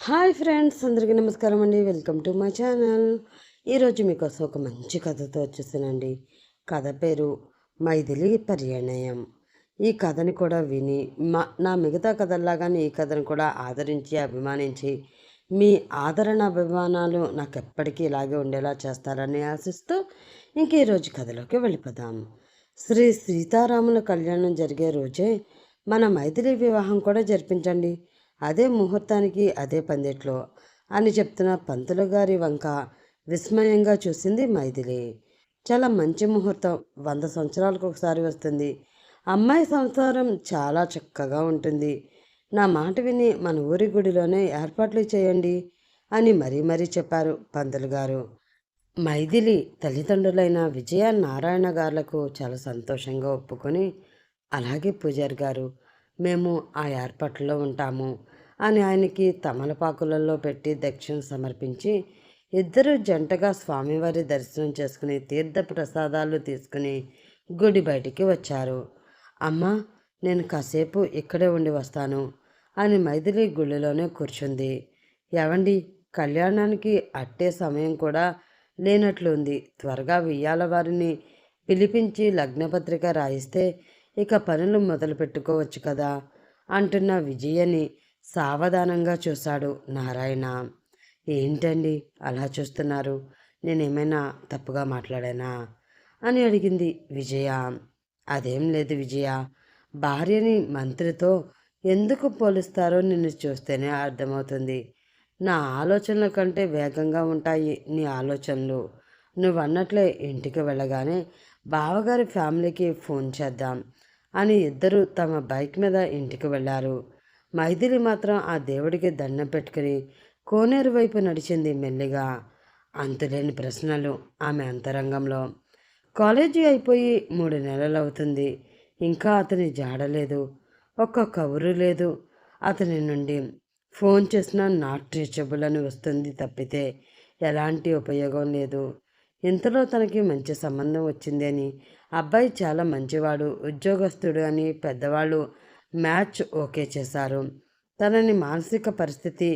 Hi friends, అందరికీ నమస్కారం అండి. Welcome to my channel. ఈరోజు మీకోసం ఒక మంచి కథతో వచ్చేసానండి. కథ పేరు మైథిలి పర్యాణయం. ఈ కథని కూడా విని నా మిగతా కథల్లాగానే ఈ కథను కూడా ఆదరించి అభిమానించి మీ ఆదరణ అభిమానాలు నాకు ఎప్పటికీ ఇలాగే ఉండేలా చేస్తారని ఆశిస్తూ ఇంక ఈరోజు కథలోకి వెళ్ళిపోదాం. శ్రీ సీతారాముల కళ్యాణం జరిగే రోజే మన మైథిలి వివాహం కూడా జరిపించండి, అదే ముహూర్తానికి అదే పందిట్లో అని చెప్తున్న పంతులు గారి వంక విస్మయంగా చూసింది మైథిలి. చాలా మంచి ముహూర్తం, 100 సంవత్సరాలకు ఒకసారి వస్తుంది. అమ్మాయి సంసారం చాలా చక్కగా ఉంటుంది. నా మాట విని మన ఊరి గుడిలోనే ఏర్పాట్లు చేయండి అని మరీ మరీ చెప్పారు పంతులు గారు. మైథిలి తల్లిదండ్రులైన విజయ నారాయణ గారులకు చాలా సంతోషంగా ఒప్పుకొని, అలాగే పూజారి గారు, మేము ఆ ఏర్పాట్లలో ఉంటాము అని ఆయనకి తమలపాకులలో పెట్టి దక్షిణ సమర్పించి ఇద్దరు జంటగా స్వామివారి దర్శనం చేసుకుని తీర్థ ప్రసాదాలు తీసుకుని గుడి బయటికి వచ్చారు. అమ్మ, నేను కాసేపు ఇక్కడే ఉండి వస్తాను అని మైథిలి గుడిలోనే కూర్చుంది. ఎవండి, కళ్యాణానికి అట్టే సమయం కూడా లేనట్లుంది. త్వరగా వియ్యాల వారిని పిలిపించి లగ్నపత్రిక రాయిస్తే ఇక పనులు మొదలు పెట్టుకోవచ్చు కదా అంటున్న విజయని సావధానంగా చూశాడు నారాయణ. ఏంటండి అలా చూస్తున్నారు? నేనేమైనా తప్పుగా మాట్లాడానా అని అడిగింది విజయ. అదేం లేదు విజయ, భార్యని మంత్రితో ఎందుకు పోలుస్తారో నిన్ను చూస్తేనే అర్థమవుతుంది. నా ఆలోచనల కంటే వేగంగా ఉంటాయి నీ ఆలోచనలు. నువ్వన్నట్లే ఇంటికి వెళ్ళగానే బావగారి ఫ్యామిలీకి ఫోన్ చేద్దాం అని ఇద్దరు తమ బైక్ మీద ఇంటికి వెళ్ళారు. మైథిలి మాత్రం ఆ దేవుడికి దండం పెట్టుకుని కోనేరు వైపు నడిచింది మెల్లిగా. అంతులేని ప్రశ్నలు ఆమె అంతరంగంలో. కాలేజీ అయిపోయి 3 నెలలు అవుతుంది. ఇంకా అతని జాడలేదు, ఒక్క కబురు లేదు. అతని నుండి ఫోన్ చేసినా నాట్ రీచబుల్ అని వస్తుంది తప్పితే ఎలాంటి ఉపయోగం లేదు. ఇంతలో తనకి మంచి సంబంధం వచ్చింది అని, అబ్బాయి చాలా మంచివాడు, ఉద్యోగస్తుడు అని పెద్దవాళ్ళు మ్యాచ్ ఓకే చేశారు. తనని మానసిక పరిస్థితి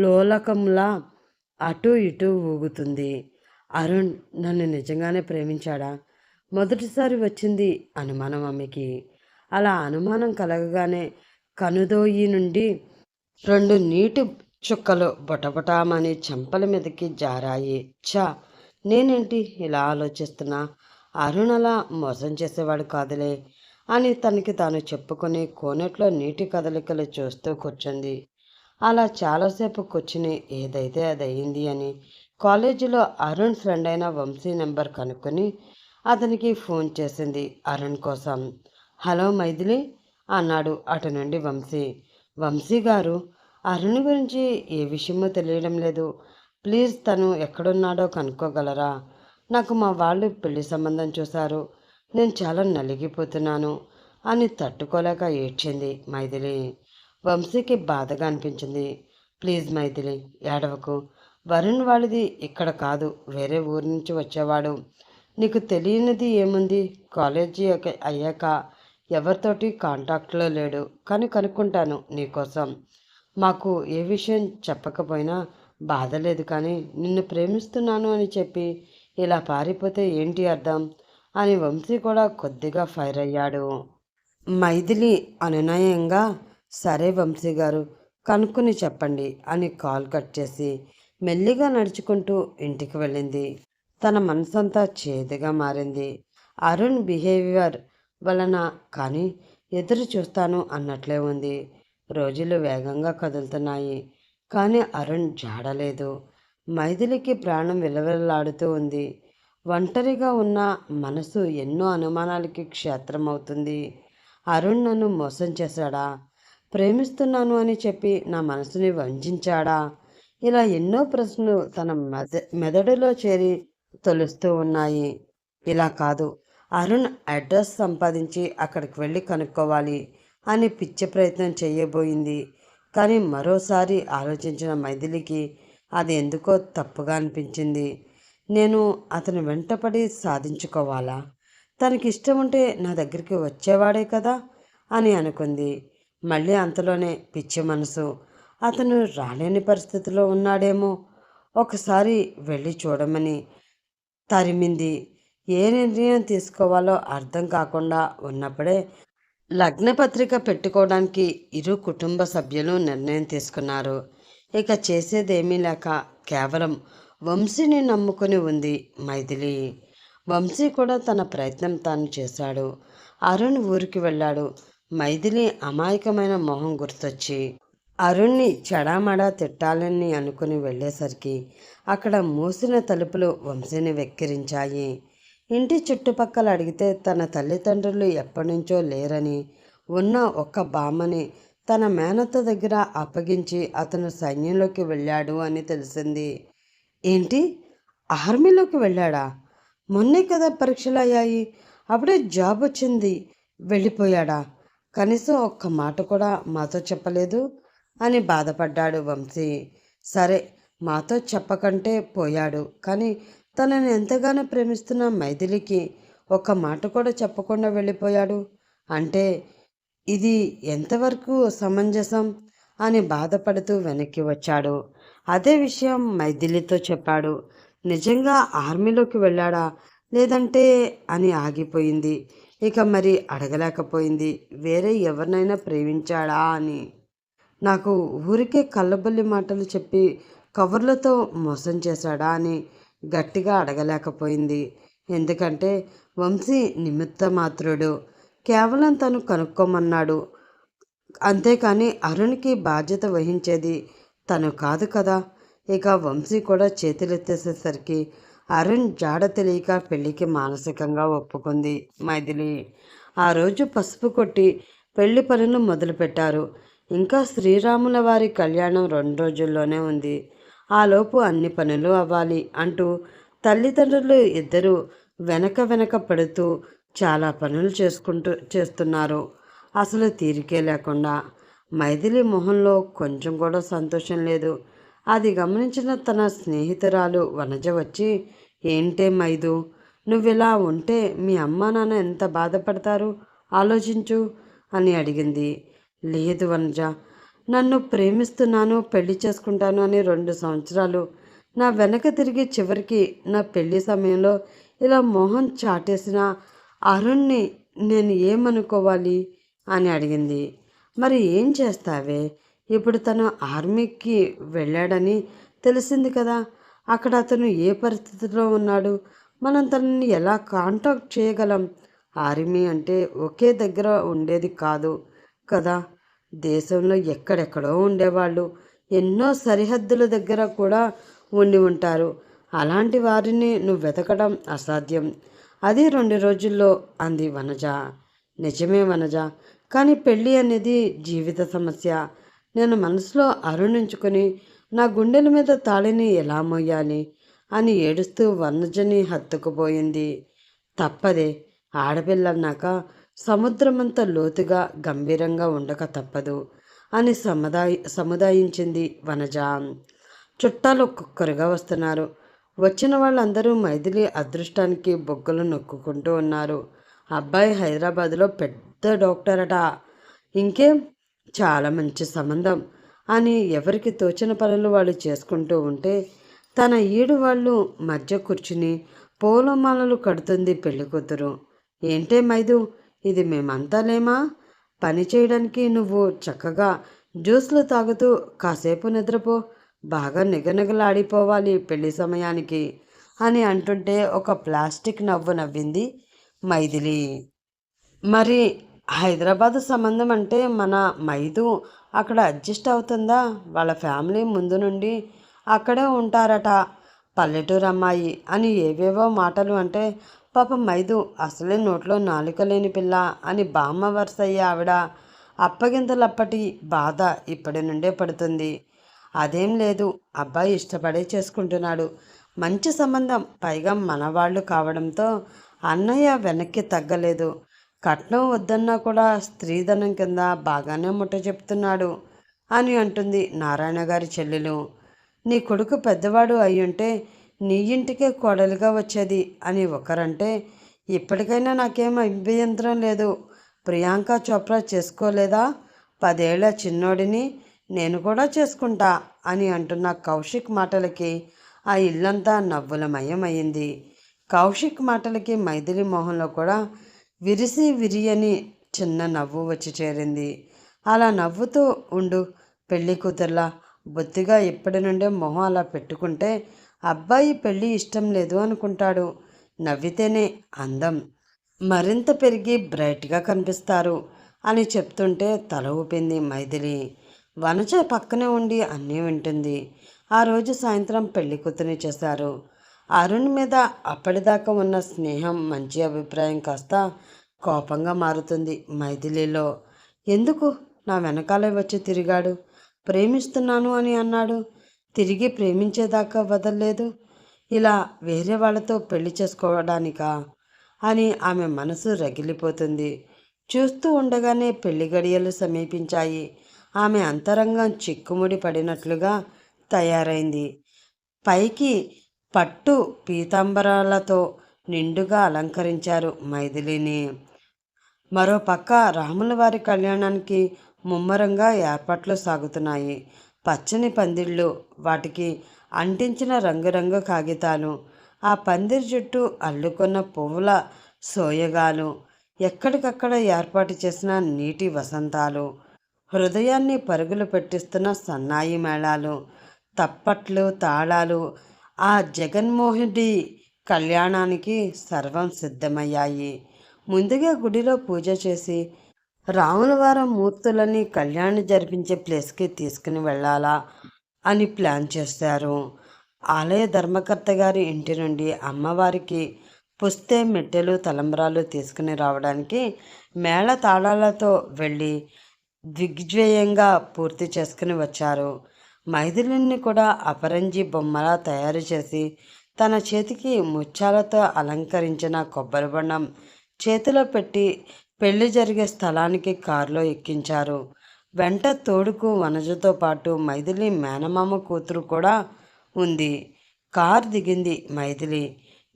లోలకంలా అటూ ఇటూ ఊగుతుంది. అరుణ్ నన్ను నిజంగానే ప్రేమించాడా? మొదటిసారి వచ్చింది అనుమానం ఆమెకి. అలా అనుమానం కలగగానే కనుదోయి నుండి 2 నీటి చుక్కలు బొటబొటామని చెంపల మీదకి జారాయి. ఛా, నేనేంటి ఇలా ఆలోచిస్తున్నా? అరుణ్ అలా మోసం చేసేవాడు కాదులే అని తనకి తాను చెప్పుకొని కోనేట్లో నీటి కదలికలు చూస్తూ కూర్చుంది. అలా చాలాసేపు కూర్చుని ఏదైతే అది అయింది అని కాలేజీలో అరుణ్ ఫ్రెండ్ అయిన వంశీ నెంబర్ కనుక్కొని అతనికి ఫోన్ చేసింది అరుణ్ కోసం. హలో మైథిలి అన్నాడు అటు నుండి వంశీ. వంశీ గారు, అరుణ్ గురించి ఏ విషయమో తెలియడం లేదు. ప్లీజ్ తను ఎక్కడున్నాడో కనుక్కోగలరా? నాకు మా వాళ్ళు పెళ్లి సంబంధం చూశారు. నేను చాలా నలిగిపోతున్నాను అని తట్టుకోలేక ఏడ్చింది మైథిలి. వంశీకి బాధగా అనిపించింది. ప్లీజ్ మైథిలి, ఏడవకు. వరుణ్ వాళ్ళది ఇక్కడ కాదు, వేరే ఊరి నుంచి వచ్చేవాడు. నీకు తెలియనిది ఏముంది? కాలేజీ అయ్యాక ఎవరితోటి కాంటాక్ట్లో లేడు, కానీ కనుక్కుంటాను నీకోసం. మాకు ఏ విషయం చెప్పకపోయినా బాధ లేదు, కానీ నిన్ను ప్రేమిస్తున్నాను అని చెప్పి ఇలా పారిపోతే ఏంటి అర్థం అని వంశీ కూడా కొద్దిగా ఫైర్ అయ్యాడు. మైథిలి అనునయంగా, సరే వంశీ గారు, కనుక్కుని చెప్పండి అని కాల్ కట్ చేసి మెల్లిగా నడుచుకుంటూ ఇంటికి వెళ్ళింది. తన మనసంతా చేదుగా మారింది. అరుణ్ బిహేవియర్ వలన, కానీ ఎదురు చూస్తాను అన్నట్లే ఉంది. రోజులు వేగంగా కదులుతున్నాయి, కానీ అరుణ్ జాడలేదు. మైథిలికి ప్రాణం విలవిల్లాడుతూ ఉంది. ఒంటరిగా ఉన్న మనసు ఎన్నో అనుమానాలకి క్షేత్రమవుతుంది. అరుణ్ నన్ను మోసం చేశాడా? ప్రేమిస్తున్నాను అని చెప్పి నా మనసుని వంచాడా? ఇలా ఎన్నో ప్రశ్నలు తన మెదడులో చేరి తొలుస్తూ ఉన్నాయి. ఇలా కాదు, అరుణ్ అడ్రస్ సంపాదించి అక్కడికి వెళ్ళి కనుక్కోవాలి అని పిచ్చి ప్రయత్నం చేయబోయింది. కానీ మరోసారి ఆలోచించిన మైథిలికి అది ఎందుకో తప్పుగా అనిపించింది. నేను అతని వెంటపడి సాధించుకోవాలా? తనకి ఇష్టం ఉంటే నా దగ్గరికి వచ్చేవాడే కదా అని అనుకుంది. మళ్ళీ అంతలోనే పిచ్చి మనసు అతను రాలేని పరిస్థితిలో ఉన్నాడేమో, ఒకసారి వెళ్ళి చూడమని తరిమింది. ఏ నిర్ణయం తీసుకోవాలో అర్థం కాకుండా ఉన్నప్పుడే లగ్నపత్రిక పెట్టుకోవడానికి ఇరు కుటుంబ సభ్యులు నిర్ణయం తీసుకున్నారు. ఇక చేసేదేమీ లేక కేవలం వంశీని నమ్ముకుని ఉంది మైథిలి. వంశీ కూడా తన ప్రయత్నం తాను చేశాడు. అరుణ్ ఊరికి వెళ్ళాడు. మైథిలి అమాయకమైన మొహం గుర్తొచ్చి అరుణ్ణి చెడామడా తిట్టాలని అనుకుని వెళ్ళేసరికి అక్కడ మూసిన తలుపులు వంశీని వెక్కిరించాయి. ఇంటి చుట్టుపక్కల అడిగితే తన తల్లిదండ్రులు ఎప్పటినుంచో లేరని, ఉన్న ఒక్క బామ్మని తన మేనత్త దగ్గర అప్పగించి అతను సైన్యంలోకి వెళ్ళాడు అని తెలిసింది. ఏంటి, ఆర్మీలోకి వెళ్ళాడా? మొన్నే కదా పరీక్షలు అయ్యాయి, అప్పుడే జాబ్ వచ్చింది, వెళ్ళిపోయాడా? కనీసం ఒక్క మాట కూడా మాతో చెప్పలేదు అని బాధపడ్డాడు వంశీ. సరే, మాతో చెప్పకంటే పోయాడు, కానీ తనని ఎంతగానో ప్రేమిస్తున్న మైథిలికి ఒక్క మాట కూడా చెప్పకుండా వెళ్ళిపోయాడు అంటే ఇది ఎంతవరకు సమంజసం అని బాధపడుతూ వెనక్కి వచ్చాడు. అదే విషయం మైథిలితో చెప్పాడు. నిజంగా ఆర్మీలోకి వెళ్ళాడా లేదంటే అని ఆగిపోయింది. ఇక మరి అడగలేకపోయింది, వేరే ఎవరినైనా ప్రేమించాడా అని. నాకు ఊరికే కళ్ళబొల్లి మాటలు చెప్పి కవర్లతో మోసం చేశాడా అని గట్టిగా అడగలేకపోయింది. ఎందుకంటే వంశీ నిమిత్త మాత్రుడు, కేవలం తను కనుక్కోమన్నాడు. అంతేకాని అరుణ్కి బాధ్యత వహించేది తను కాదు కదా. ఇక వంశీ కూడా చేతులెత్తేసేసరికి అరుణ్ జాడ తెలియక పెళ్లికి మానసికంగా ఒప్పుకుంది మైథిలి. ఆ రోజు పసుపు కొట్టి పెళ్లి పనులు మొదలుపెట్టారు. ఇంకా శ్రీరాముల వారి కళ్యాణం 2 రోజుల్లోనే ఉంది. ఆలోపు అన్ని పనులు అవ్వాలి అంటూ తల్లిదండ్రులు ఇద్దరూ వెనక పడుతూ చాలా పనులు చేస్తున్నారు. అసలు తీరికే లేకుండా. మైథిలి మొహంలో కొంచెం కూడా సంతోషం లేదు. అది గమనించిన తన స్నేహితురాలు వనజ వచ్చి, ఏంటే మైదు, నువ్విలా ఉంటే మీ అమ్మా నాన్న ఎంత బాధపడతారు ఆలోచించు అని అడిగింది. లేదు వనజ, నన్ను ప్రేమిస్తున్నాను, పెళ్లి చేసుకుంటాను అని 2 సంవత్సరాలు నా వెనక తిరిగి చివరికి నా పెళ్లి సమయంలో ఇలా మొహం చాటేసిన అరుణ్ణి నేను ఏమనుకోవాలి అని అడిగింది. మరి ఏం చేస్తావే, ఇప్పుడు తను ఆర్మీకి వెళ్ళాడని తెలిసింది కదా, అక్కడ అతను ఏ పరిస్థితిలో ఉన్నాడు, మనం తనని ఎలా కాంటాక్ట్ చేయగలం? ఆర్మీ అంటే ఒకే దగ్గర ఉండేది కాదు కదా, దేశంలో ఎక్కడెక్కడో ఉండేవాళ్ళు, ఎన్నో సరిహద్దుల దగ్గర కూడా ఉండి ఉంటారు. అలాంటి వారిని నువ్వు వెతకడం అసాధ్యం. అది 2 రోజుల్లో అంది వనజ. నిజమే వనజ, కానీ పెళ్ళి అనేది జీవిత సమస్య. నేను మనసులో అరుణించుకొని నా గుండెల మీద తాళిని ఎలా మోయాలి అని ఏడుస్తూ వనజని హత్తుకుపోయింది. తప్పదే, ఆడపిల్లన్నాక సముద్రమంత లోతుగా గంభీరంగా ఉండక తప్పదు అని సముదాయించింది వనజ. చుట్టాలు ఒక్కొక్కరుగా వస్తున్నారు. వచ్చిన వాళ్ళందరూ మైథిలి అదృష్టానికి బొగ్గలు నొక్కుంటూ ఉన్నారు. అబ్బాయి హైదరాబాద్లో పెద్ద డాక్టర్ అట, ఇంకేం చాలా మంచి సంబంధం అని ఎవరికి తోచిన పనులు వాళ్ళు చేసుకుంటూ ఉంటే తన ఈడు వాళ్ళు మధ్య కూర్చుని పూలమాలలు కడుతుంది పెళ్లి కూతురు. ఏంటే మైదు, ఇది మేమంతా లేమా? పని చేయడానికి నువ్వు చక్కగా జ్యూస్లు తాగుతూ కాసేపు నిద్రపో, బాగా నిగనిగలాడిపోవాలి పెళ్లి సమయానికి అని అంటుంటే ఒక ప్లాస్టిక్ నవ్వు నవ్వింది మైథిలి. మరి హైదరాబాద్ సంబంధం అంటే మన మైదు అక్కడ అడ్జస్ట్ అవుతుందా? వాళ్ళ ఫ్యామిలీ ముందు నుండి అక్కడే ఉంటారట, పల్లెటూరు అమ్మాయి అని ఏవేవో మాటలు అంటే పాపం మైదు అసలే నోట్లో నాలుక లేని పిల్ల అని బామ్మ వరుసయ్యే ఆవిడ అప్పగింతలప్పటి బాధ ఇప్పటి నుండే పడుతుంది. అదేం లేదు, అబ్బాయి ఇష్టపడే చేసుకుంటున్నాడు, మంచి సంబంధం, పైగా మనవాళ్ళు కావడంతో అన్నయ్య వెనక్కి తగ్గలేదు. కట్నం వద్దన్నా కూడా స్త్రీధనం కింద బాగానే ముట్ట చెప్తున్నాడు అని అంటుంది నారాయణ గారి చెల్లెలు. నీ కొడుకు పెద్దవాడు అయ్యుంటే నీ ఇంటికే కోడలుగా వచ్చేది అని ఒకరంటే, ఇప్పటికైనా నాకేం అభ్యంతరం లేదు, ప్రియాంక చోప్రా చేసుకోలేదా? 10 ఏళ్ల చిన్నోడిని నేను కూడా చేసుకుంటా అని అంటున్న కౌశిక్ మాటలకి ఆ ఇల్లంతా నవ్వులమయమైంది. కౌశిక్ మాటలకి మైథిలి మొహంలో కూడా విరిసి విరియని చిన్న నవ్వు వచ్చి చేరింది. అలా నవ్వుతూ ఉండు పెళ్లి కూతుర్లా, బొత్తిగా ఇప్పటి నుండే మొహం అలా పెట్టుకుంటే అబ్బాయి పెళ్ళి ఇష్టం లేదు అనుకుంటాడు. నవ్వితేనే అందం మరింత పెరిగి బ్రైట్గా కనిపిస్తారు అని చెప్తుంటే తల ఊపింది మైథిలి. వనజ పక్కనే ఉండి అన్నీ వింటుంది. ఆ రోజు సాయంత్రం పెళ్లి కూతురిని చేశారు. అరుణ్ మీద అప్పటిదాకా ఉన్న స్నేహం, మంచి అభిప్రాయం కాస్త కోపంగా మారుతుంది మైథిలిలో. ఎందుకు నా వెనకాలే వచ్చి తిరిగాడు? ప్రేమిస్తున్నాను అని అన్నాడు. తిరిగి ప్రేమించేదాకా వదల్లేదు. ఇలా వేరే వాళ్ళతో పెళ్లి చేసుకోవడానికా అని ఆమె మనసు రగిలిపోతుంది. చూస్తూ ఉండగానే పెళ్లి గడియలు సమీపించాయి. ఆమె అంతరంగం చిక్కుముడి పడినట్లుగా తయారైంది. పైకి పట్టు పీతాంబరాలతో నిండుగా అలంకరించారు మైథిలిని. మరోపక్క రాముల వారి కళ్యాణానికి ముమ్మరంగా ఏర్పాట్లు సాగుతున్నాయి. పచ్చని పందిళ్ళు, వాటికి అంటించిన రంగురంగు కాగితాలు, ఆ పందిరి చుట్టూ అల్లుకున్న పువ్వుల సోయగాలు, ఎక్కడికక్కడ ఏర్పాటు చేసిన నీటి వసంతాలు, హృదయాన్ని పరుగులు పెట్టిస్తున్న సన్నాయి మేళాలు, తప్పట్లు, తాళాలు, ఆ జగన్మోహుడి కళ్యాణానికి సర్వం సిద్ధమయ్యాయి. ముందుగా గుడిలో పూజ చేసి రాములవారం మూర్తులని కళ్యాణం జరిపించే ప్లేస్కి తీసుకుని వెళ్ళాలా అని ప్లాన్ చేశారు. ఆలయ ధర్మకర్త గారి ఇంటి నుండి అమ్మవారికి పుస్తే, మెట్టెలు, తలంబ్రాలు తీసుకుని రావడానికి మేళ తాళాలతో వెళ్ళి దిగ్విజయంగా పూర్తి చేసుకుని వచ్చారు. మైథిలిని కూడా అపరంజి బొమ్మలా తయారు చేసి తన చేతికి ముత్యాలతో అలంకరించిన కొబ్బరి బొండం చేతిలో పెట్టి పెళ్లి జరిగే స్థలానికి కారులో ఎక్కించారు. వెంట తోడుకు వనజతో పాటు మైథిలి మేనమామ కూతురు కూడా ఉంది. కారు దిగింది మైథిలి.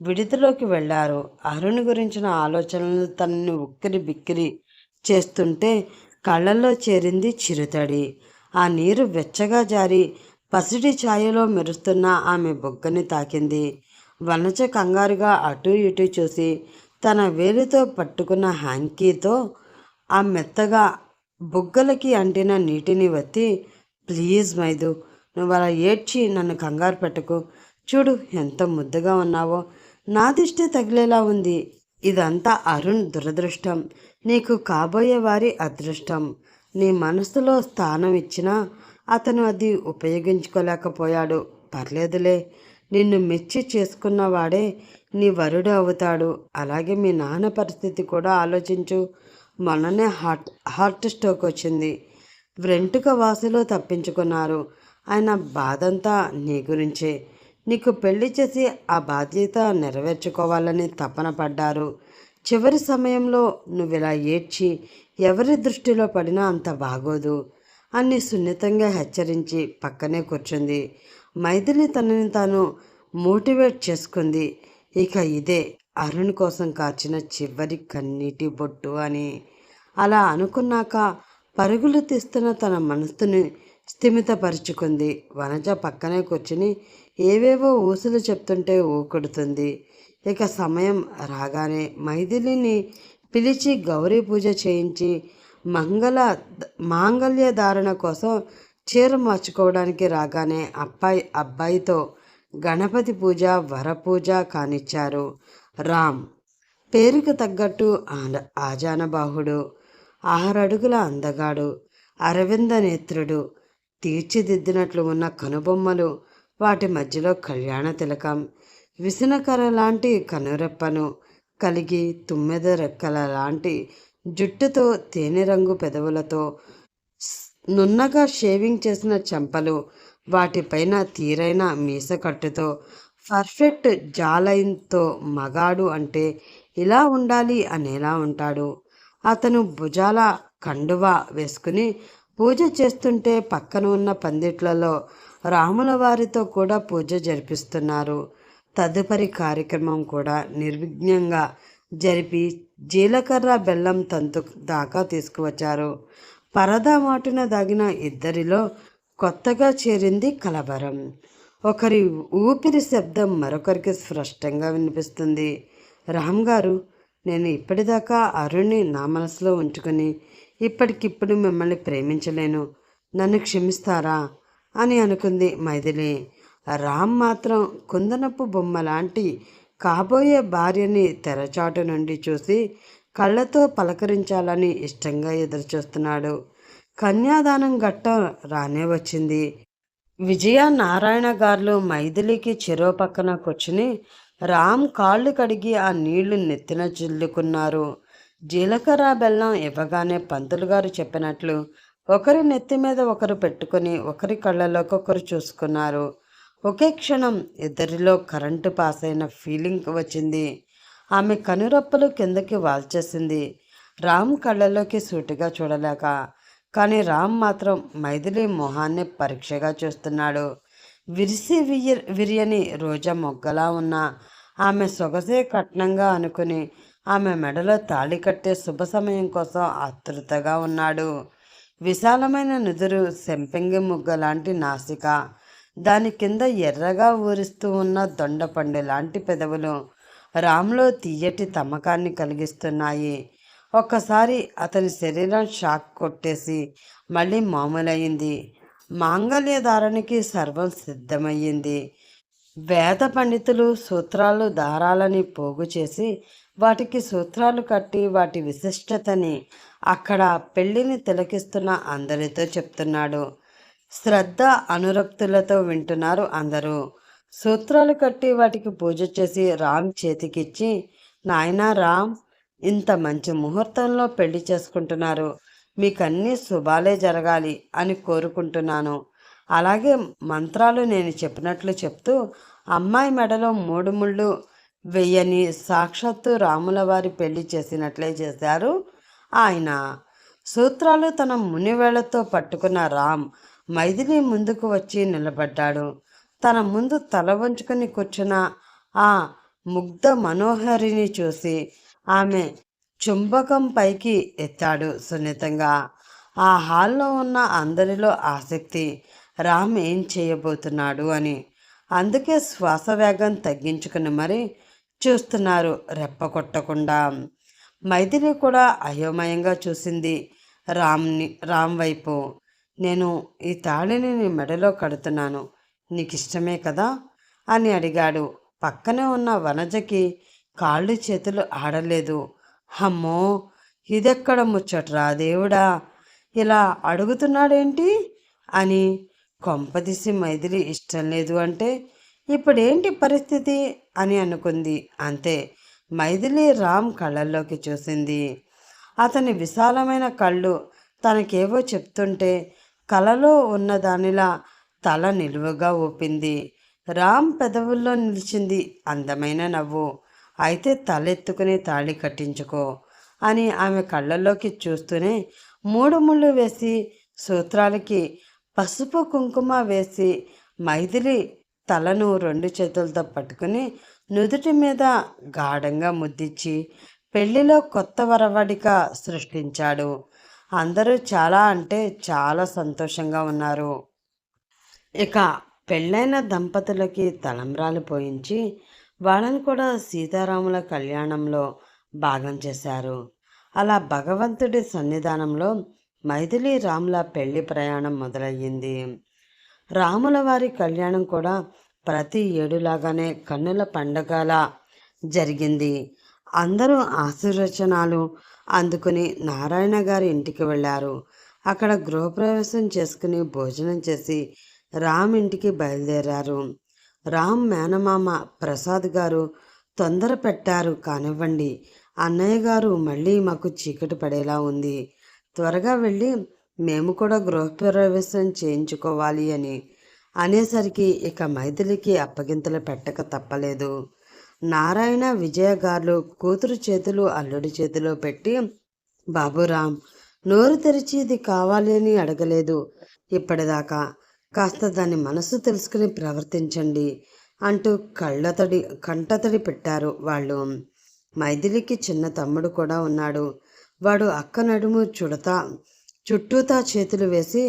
విడిదిలోకి వెళ్ళారు. అరుణ్ గురించిన ఆలోచనలు తనని ఉక్కిరి బిక్కిరి చేస్తుంటే కళ్ళల్లో చేరింది చిరుతడి. ఆ నీరు వెచ్చగా జారి పసిడి ఛాయలో మెరుస్తున్న ఆమె బొగ్గని తాకింది. వనజ కంగారుగా అటూ ఇటూ చూసి తన వేలితో పట్టుకున్న హ్యాంకీతో ఆ మెత్తగా బుగ్గలకి అంటిన నీటిని వత్తి, ప్లీజ్ మైదు, నువ్వు అలా ఏడ్చి నన్ను కంగారు పెట్టకు. చూడు ఎంత ముద్దుగా ఉన్నావో. నా దిష్టి తగిలేలా ఉంది. ఇదంతా అరుణ్ దురదృష్టం, నీకు కాబోయే వారి అదృష్టం. నీ మనసులో స్థానం ఇచ్చినా అతను అది ఉపయోగించుకోలేకపోయాడు. పర్లేదులే, నిన్ను మెచ్చి చేసుకున్నవాడే నీ వరుడు అవుతాడు. అలాగే మీ నాన్న పరిస్థితి కూడా ఆలోచించు. మొన్ననే హార్ట్ స్ట్రోక్ వచ్చింది. వెంట్రుక వాసులో తప్పించుకున్నారు. ఆయన బాధంతా నీ గురించే. నీకు పెళ్లి చేసి ఆ బాధ్యత నెరవేర్చుకోవాలని తపన పడ్డారు. చివరి సమయంలో నువ్విలా ఏడ్చి ఎవరి దృష్టిలో పడినా అంత బాగోదు అని సున్నితంగా హెచ్చరించి పక్కనే కూర్చుంది. మైథిలి తనని తాను మోటివేట్ చేసుకుంది. ఇక ఇదే అరుణ్ కోసం కాచిన చివరి కన్నీటి బొట్టు అని. అలా అనుకున్నాక పరుగులు తీస్తున్న తన మనసుని స్థిమితపరుచుకుంది. వనజ పక్కనే కూర్చుని ఏవేవో ఊసులు చెప్తుంటే ఊకొడుతుంది. ఇక సమయం రాగానే మైథిలిని పిలిచి గౌరీ పూజ చేయించి మాంగళ్య ధారణ కోసం చీర మార్చుకోవడానికి రాగానే అబ్బాయితో గణపతి పూజ, వరపూజ కానిచ్చారు. రామ్ పేరుకు తగ్గట్టు ఆజానబాహుడు, 6 అడుగుల అందగాడు, అరవింద నేత్రుడు, తీర్చిదిద్దినట్లు ఉన్న కనుబొమ్మలు, వాటి మధ్యలో కళ్యాణ తిలకం, విసనకర లాంటి కనురెప్పను కలిగి తుమ్మెద రెక్కల లాంటి జుట్టుతో, తేనె రంగు పెదవులతో, నున్నగా షేవింగ్ చేసిన చెంపలు, వాటిపైన తీరైన మీసకట్టుతో, పర్ఫెక్ట్ జాలైన్తో మగాడు అంటే ఇలా ఉండాలి అనేలా ఉంటాడు. అతను భుజాల కండువా వేసుకుని పూజ చేస్తుంటే పక్కన ఉన్న పందిట్లలో రాముల వారితో కూడా పూజ జరిపిస్తున్నారు. తదుపరి కార్యక్రమం కూడా నిర్విఘ్నంగా జరిపి జీలకర్ర బెల్లం తంతు దాకా తీసుకువచ్చారు. పరదా మాటున దాగిన ఇద్దరిలో కొత్తగా చేరింది కలవరం. ఒకరి ఊపిరి శబ్దం మరొకరికి స్పష్టంగా వినిపిస్తుంది. రామ్ గారు, నేను ఇప్పటిదాకా అరుణ్ని నా మనసులో ఉంచుకొని ఇప్పటికిప్పుడు మిమ్మల్ని ప్రేమించలేను, నన్ను క్షమిస్తారా అని అనుకుంది మైథిలి. రామ్ మాత్రం కుందనపు బొమ్మ లాంటి కాబోయే భార్యని తెరచాటు నుండి చూసి కళ్ళతో పలకరించాలని ఇష్టంగా ఎదురుచూస్తున్నాడు. కన్యాదానం ఘట్టం రానే వచ్చింది. విజయ నారాయణ గారు మైథిలికి చెరో పక్కన కూర్చుని రామ్ కాళ్ళు కడిగి ఆ నీళ్లు నెత్తిన చిల్లుకున్నారు. జీలకర్ర బెల్లం ఇవ్వగానే పంతులు గారు చెప్పినట్లు ఒకరి నెత్తి మీద ఒకరు పెట్టుకుని ఒకరి కళ్ళలోకి ఒకరు చూసుకున్నారు. ఒకే క్షణం ఇద్దరిలో కరెంటు పాస్ అయిన ఫీలింగ్ వచ్చింది. ఆమె కనురప్పలు కిందకి వాల్చేసింది. రామ్ కళ్ళలోకి సూటిగా చూడలేక. కానీ రామ్ మాత్రం మైథిలి మొహాన్ని పరీక్షగా చూస్తున్నాడు. విరిసి విరియని రోజా మొగ్గలా ఉన్న ఆమె సొగసే కట్నంగా అనుకుని ఆమె మెడలో తాళి కట్టే శుభ సమయం కోసం ఆతృతగా ఉన్నాడు. విశాలమైన నుదురు, సెంపెంగి ముగ్గ లాంటి నాసిక, దాని కింద ఎర్రగా ఊరిస్తూ ఉన్న దొండపండు లాంటి పెదవులు రామ్లో తీయటి తమకాన్ని కలిగిస్తున్నాయి. ఒక్కసారి అతని శరీరం షాక్ కొట్టేసి మళ్ళీ మామూలయ్యింది. మాంగళ్యధారణకి సర్వం సిద్ధమయ్యింది. వేద పండితులు సూత్రాలు దారాలని పోగు చేసి వాటికి సూత్రాలు కట్టి వాటి విశిష్టతని అక్కడ పెళ్లిని తిలకిస్తున్న అందరితో చెప్తున్నాడు. శ్రద్ధ అనురక్తులతో వింటున్నారు అందరూ. సూత్రాలు కట్టి వాటికి పూజ చేసి రామ్ చేతికిచ్చి, నాయనా రామ్, ఇంత మంచి ముహూర్తంలో పెళ్లి చేసుకుంటున్నారు, మీకన్నీ శుభాలే జరగాలి అని కోరుకుంటున్నాను. అలాగే మంత్రాలు నేను చెప్పినట్లు చెప్తూ అమ్మాయి మెడలో 3 ముళ్ళు వెయ్యని సాక్షాత్తు రాముల వారి పెళ్లి చేసినట్లే చేశారు ఆయన. సూత్రాలు తన మునివేళ్లతో పట్టుకున్న రామ్ మైథిలి ముందుకు వచ్చి నిలబడ్డాడు. తన ముందు తల వంచుకొని కూర్చున్న ఆ ముగ్ధ మనోహరిని చూసి ఆమె చుంబకం పైకి ఎత్తాడు సున్నితంగా. ఆ హాల్లో ఉన్న అందరిలో ఆసక్తి రామ్ ఏం చేయబోతున్నాడు అని. అందుకే శ్వాస వేగం తగ్గించుకుని మరి చూస్తున్నారు రెప్ప కొట్టకుండా. మైథిలి కూడా అయోమయంగా చూసింది రామ్ వైపు. నేను ఈ తాళిని నీ మెడలో కడుతున్నాను, నీకు ఇష్టమే కదా అని అడిగాడు. పక్కనే ఉన్న వనజకి కాళ్ళు చేతులు ఆడలేదు. అమ్మో, ఇదెక్కడ ముచ్చట్రా దేవుడా, ఇలా అడుగుతున్నాడేంటి అని. కొంపదీసి మైథిలి ఇష్టం లేదు అంటే ఇప్పుడేంటి పరిస్థితి అని అనుకుంది. అంతే, మైథిలి రామ్ కళ్ళల్లోకి చూసింది. అతని విశాలమైన కళ్ళు తనకేవో చెప్తుంటే కలలో ఉన్నదానిలా తల నిలువుగా ఊపింది. రామ్ పెదవుల్లో నిలిచింది అందమైన నవ్వు. అయితే తలెత్తుకుని తాళి కట్టించుకో అని ఆమె కళ్ళల్లోకి చూస్తూనే 3 ముళ్ళు వేసి సూత్రాలకి పసుపు కుంకుమ వేసి మైథిలి తలను 2 చేతులతో పట్టుకుని నుదుటి మీద గాఢంగా ముద్దిచ్చి పెళ్లిలో కొత్త వరవడిక సృష్టించాడు. అందరూ చాలా అంటే చాలా సంతోషంగా ఉన్నారు. ఇక పెళ్ళైన దంపతులకి తలంబ్రాలు పోయించి వాళ్ళని కూడా సీతారాముల కళ్యాణంలో భాగం చేశారు. అలా భగవంతుడి సన్నిధానంలో మైథిలి రాముల పెళ్లి ప్రయాణం మొదలయ్యింది. రాముల వారి కళ్యాణం కూడా ప్రతి ఏడులాగానే కన్నుల పండగలా జరిగింది. అందరూ ఆశీర్వచనాలు అందుకుని నారాయణ గారి ఇంటికి వెళ్ళారు. అక్కడ గృహప్రవేశం చేసుకుని భోజనం చేసి రామ్ ఇంటికి బయలుదేరారు. రామ్ మేనమామ ప్రసాద్ గారు తొందర పెట్టారు కానివ్వండి, అన్నయ్య గారు మళ్ళీ మాకు చీకటి పడేలా ఉంది, త్వరగా వెళ్ళి మేము కూడా గృహప్రవేశం చేయించుకోవాలి అని అనేసరికి ఇక మైథిలికి అప్పగింతలు పెట్టక తప్పలేదు. నారాయణ విజయ గారు కూతురు చేతులు అల్లుడి చేతిలో పెట్టి, బాబురామ్, నోరు తెరిచి ఇది కావాలి అని అడగలేదు ఇప్పటిదాకా, కాస్త దాని మనసు తెలుసుకుని ప్రవర్తించండి అంటూ కంటతడి పెట్టారు వాళ్ళు. మైథిలికి చిన్న తమ్ముడు కూడా ఉన్నాడు. వాడు అక్క నడుము చుడతా చుట్టూతా చేతులు వేసి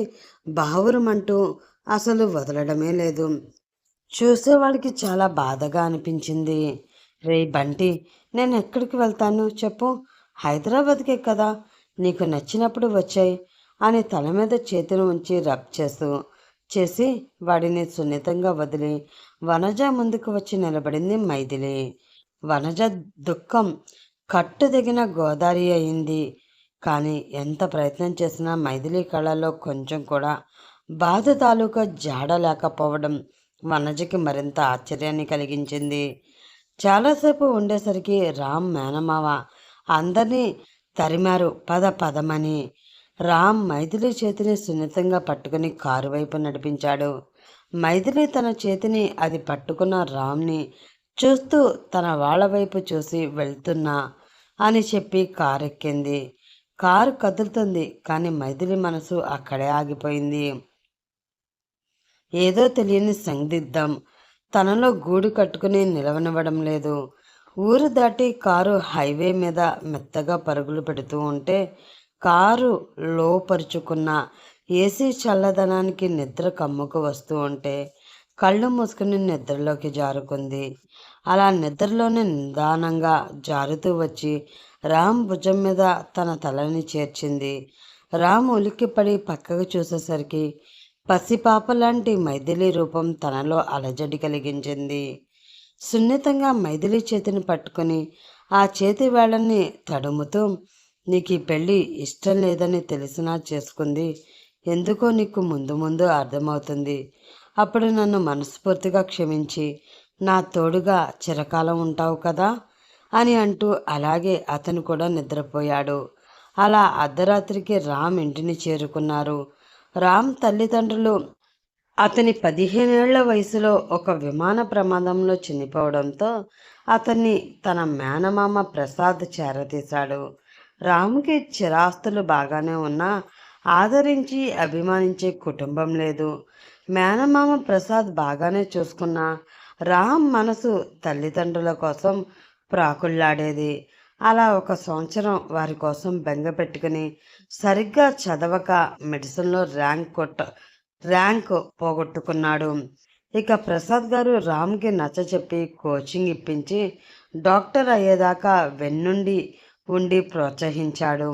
బావురమంటూ అసలు వదలడమే లేదు. చూసేవాడికి చాలా బాధగా అనిపించింది. రేయ్ బంటి, నేను ఎక్కడికి వెళ్తాను చెప్పు? హైదరాబాద్కే కదా, నీకు నచ్చినప్పుడు వచ్చాయి అని తల మీద చేతులు ఉంచి రబ్ చేసి వాడిని సున్నితంగా వదిలి వనజ ముందుకు వచ్చి నిలబడింది మైథిలి. వనజ దుఃఖం కట్టుదిగిన గోదారి అయింది. కానీ ఎంత ప్రయత్నం చేసినా మైథిలి కళ్ళల్లో కొంచెం కూడా బాధ తాలూకా జాడ లేకపోవడం వనజకి మరింత ఆశ్చర్యాన్ని కలిగించింది. చాలాసేపు ఉండేసరికి రామ్ మేనమావ అందరినీ తరిమారు పదమని. రామ్ మైథిలి చేతిని సున్నితంగా పట్టుకుని కారు వైపు నడిపించాడు. మైథిలి తన చేతిని అది పట్టుకున్న రామ్ని చూస్తూ తన వాళ్ళ వైపు చూసి వెళ్తున్నా అని చెప్పి కారు ఎక్కింది. కారు కదులుతుంది, కానీ మైథిలి మనసు అక్కడే ఆగిపోయింది. ఏదో తెలియని సందిగ్ధం తనలో గూడు కట్టుకుని నిలవనివ్వడం లేదు. ఊరు దాటి కారు హైవే మీద మెత్తగా పరుగులు పెడుతూ ఉంటే కారు లోపరుచుకున్న ఏసీ చల్లదనానికి నిద్ర కమ్ముకు వస్తూ ఉంటే కళ్ళు మూసుకుని నిద్రలోకి జారుకుంది. అలా నిద్రలోనే నిదానంగా జారుతూ వచ్చి రామ్ భుజం మీద తన తలని చేర్చింది. రామ్ ఉలిక్కిపడి పక్కకు చూసేసరికి పసిపాప లాంటి మైథిలి రూపం తనలో అలజడి కలిగించింది. సున్నితంగా మైథిలి చేతిని పట్టుకుని ఆ చేతి వేళని తడుముతూ, నీకు ఈ పెళ్ళి ఇష్టం లేదని తెలిసినా చేసుకుంది. ఎందుకో నీకు ముందు ముందు అర్థమవుతుంది. అప్పుడు నన్ను మనస్ఫూర్తిగా క్షమించి నా తోడుగా చిరకాలం ఉంటావు కదా అని అంటూ అలాగే అతను కూడా నిద్రపోయాడు. అలా అర్ధరాత్రికి రామ్ ఇంటిని చేరుకున్నారు. రామ్ తల్లిదండ్రులు అతని 15 ఏళ్ల వయసులో ఒక విమాన ప్రమాదంలో చనిపోవడంతో అతన్ని తన మేనమామ ప్రసాద్ చేరతీశాడు. రామ్కి చిరాస్తులు బాగానే ఉన్నా ఆదరించి అభిమానించే కుటుంబం లేదు. మేనమామ ప్రసాద్ బాగానే చూసుకున్నా రామ్ మనసు తల్లిదండ్రుల కోసం ప్రాకుళ్లాడేది. అలా ఒక సంవత్సరం వారి కోసం బెంగ పెట్టుకుని సరిగ్గా చదవక మెడిసిన్లో ర్యాంక్ పోగొట్టుకున్నాడు. ఇక ప్రసాద్ గారు రామ్కి నచ్చచెప్పి కోచింగ్ ఇప్పించి డాక్టర్ అయ్యేదాకా వెన్నుండి ఉండి ప్రోత్సహించాడు.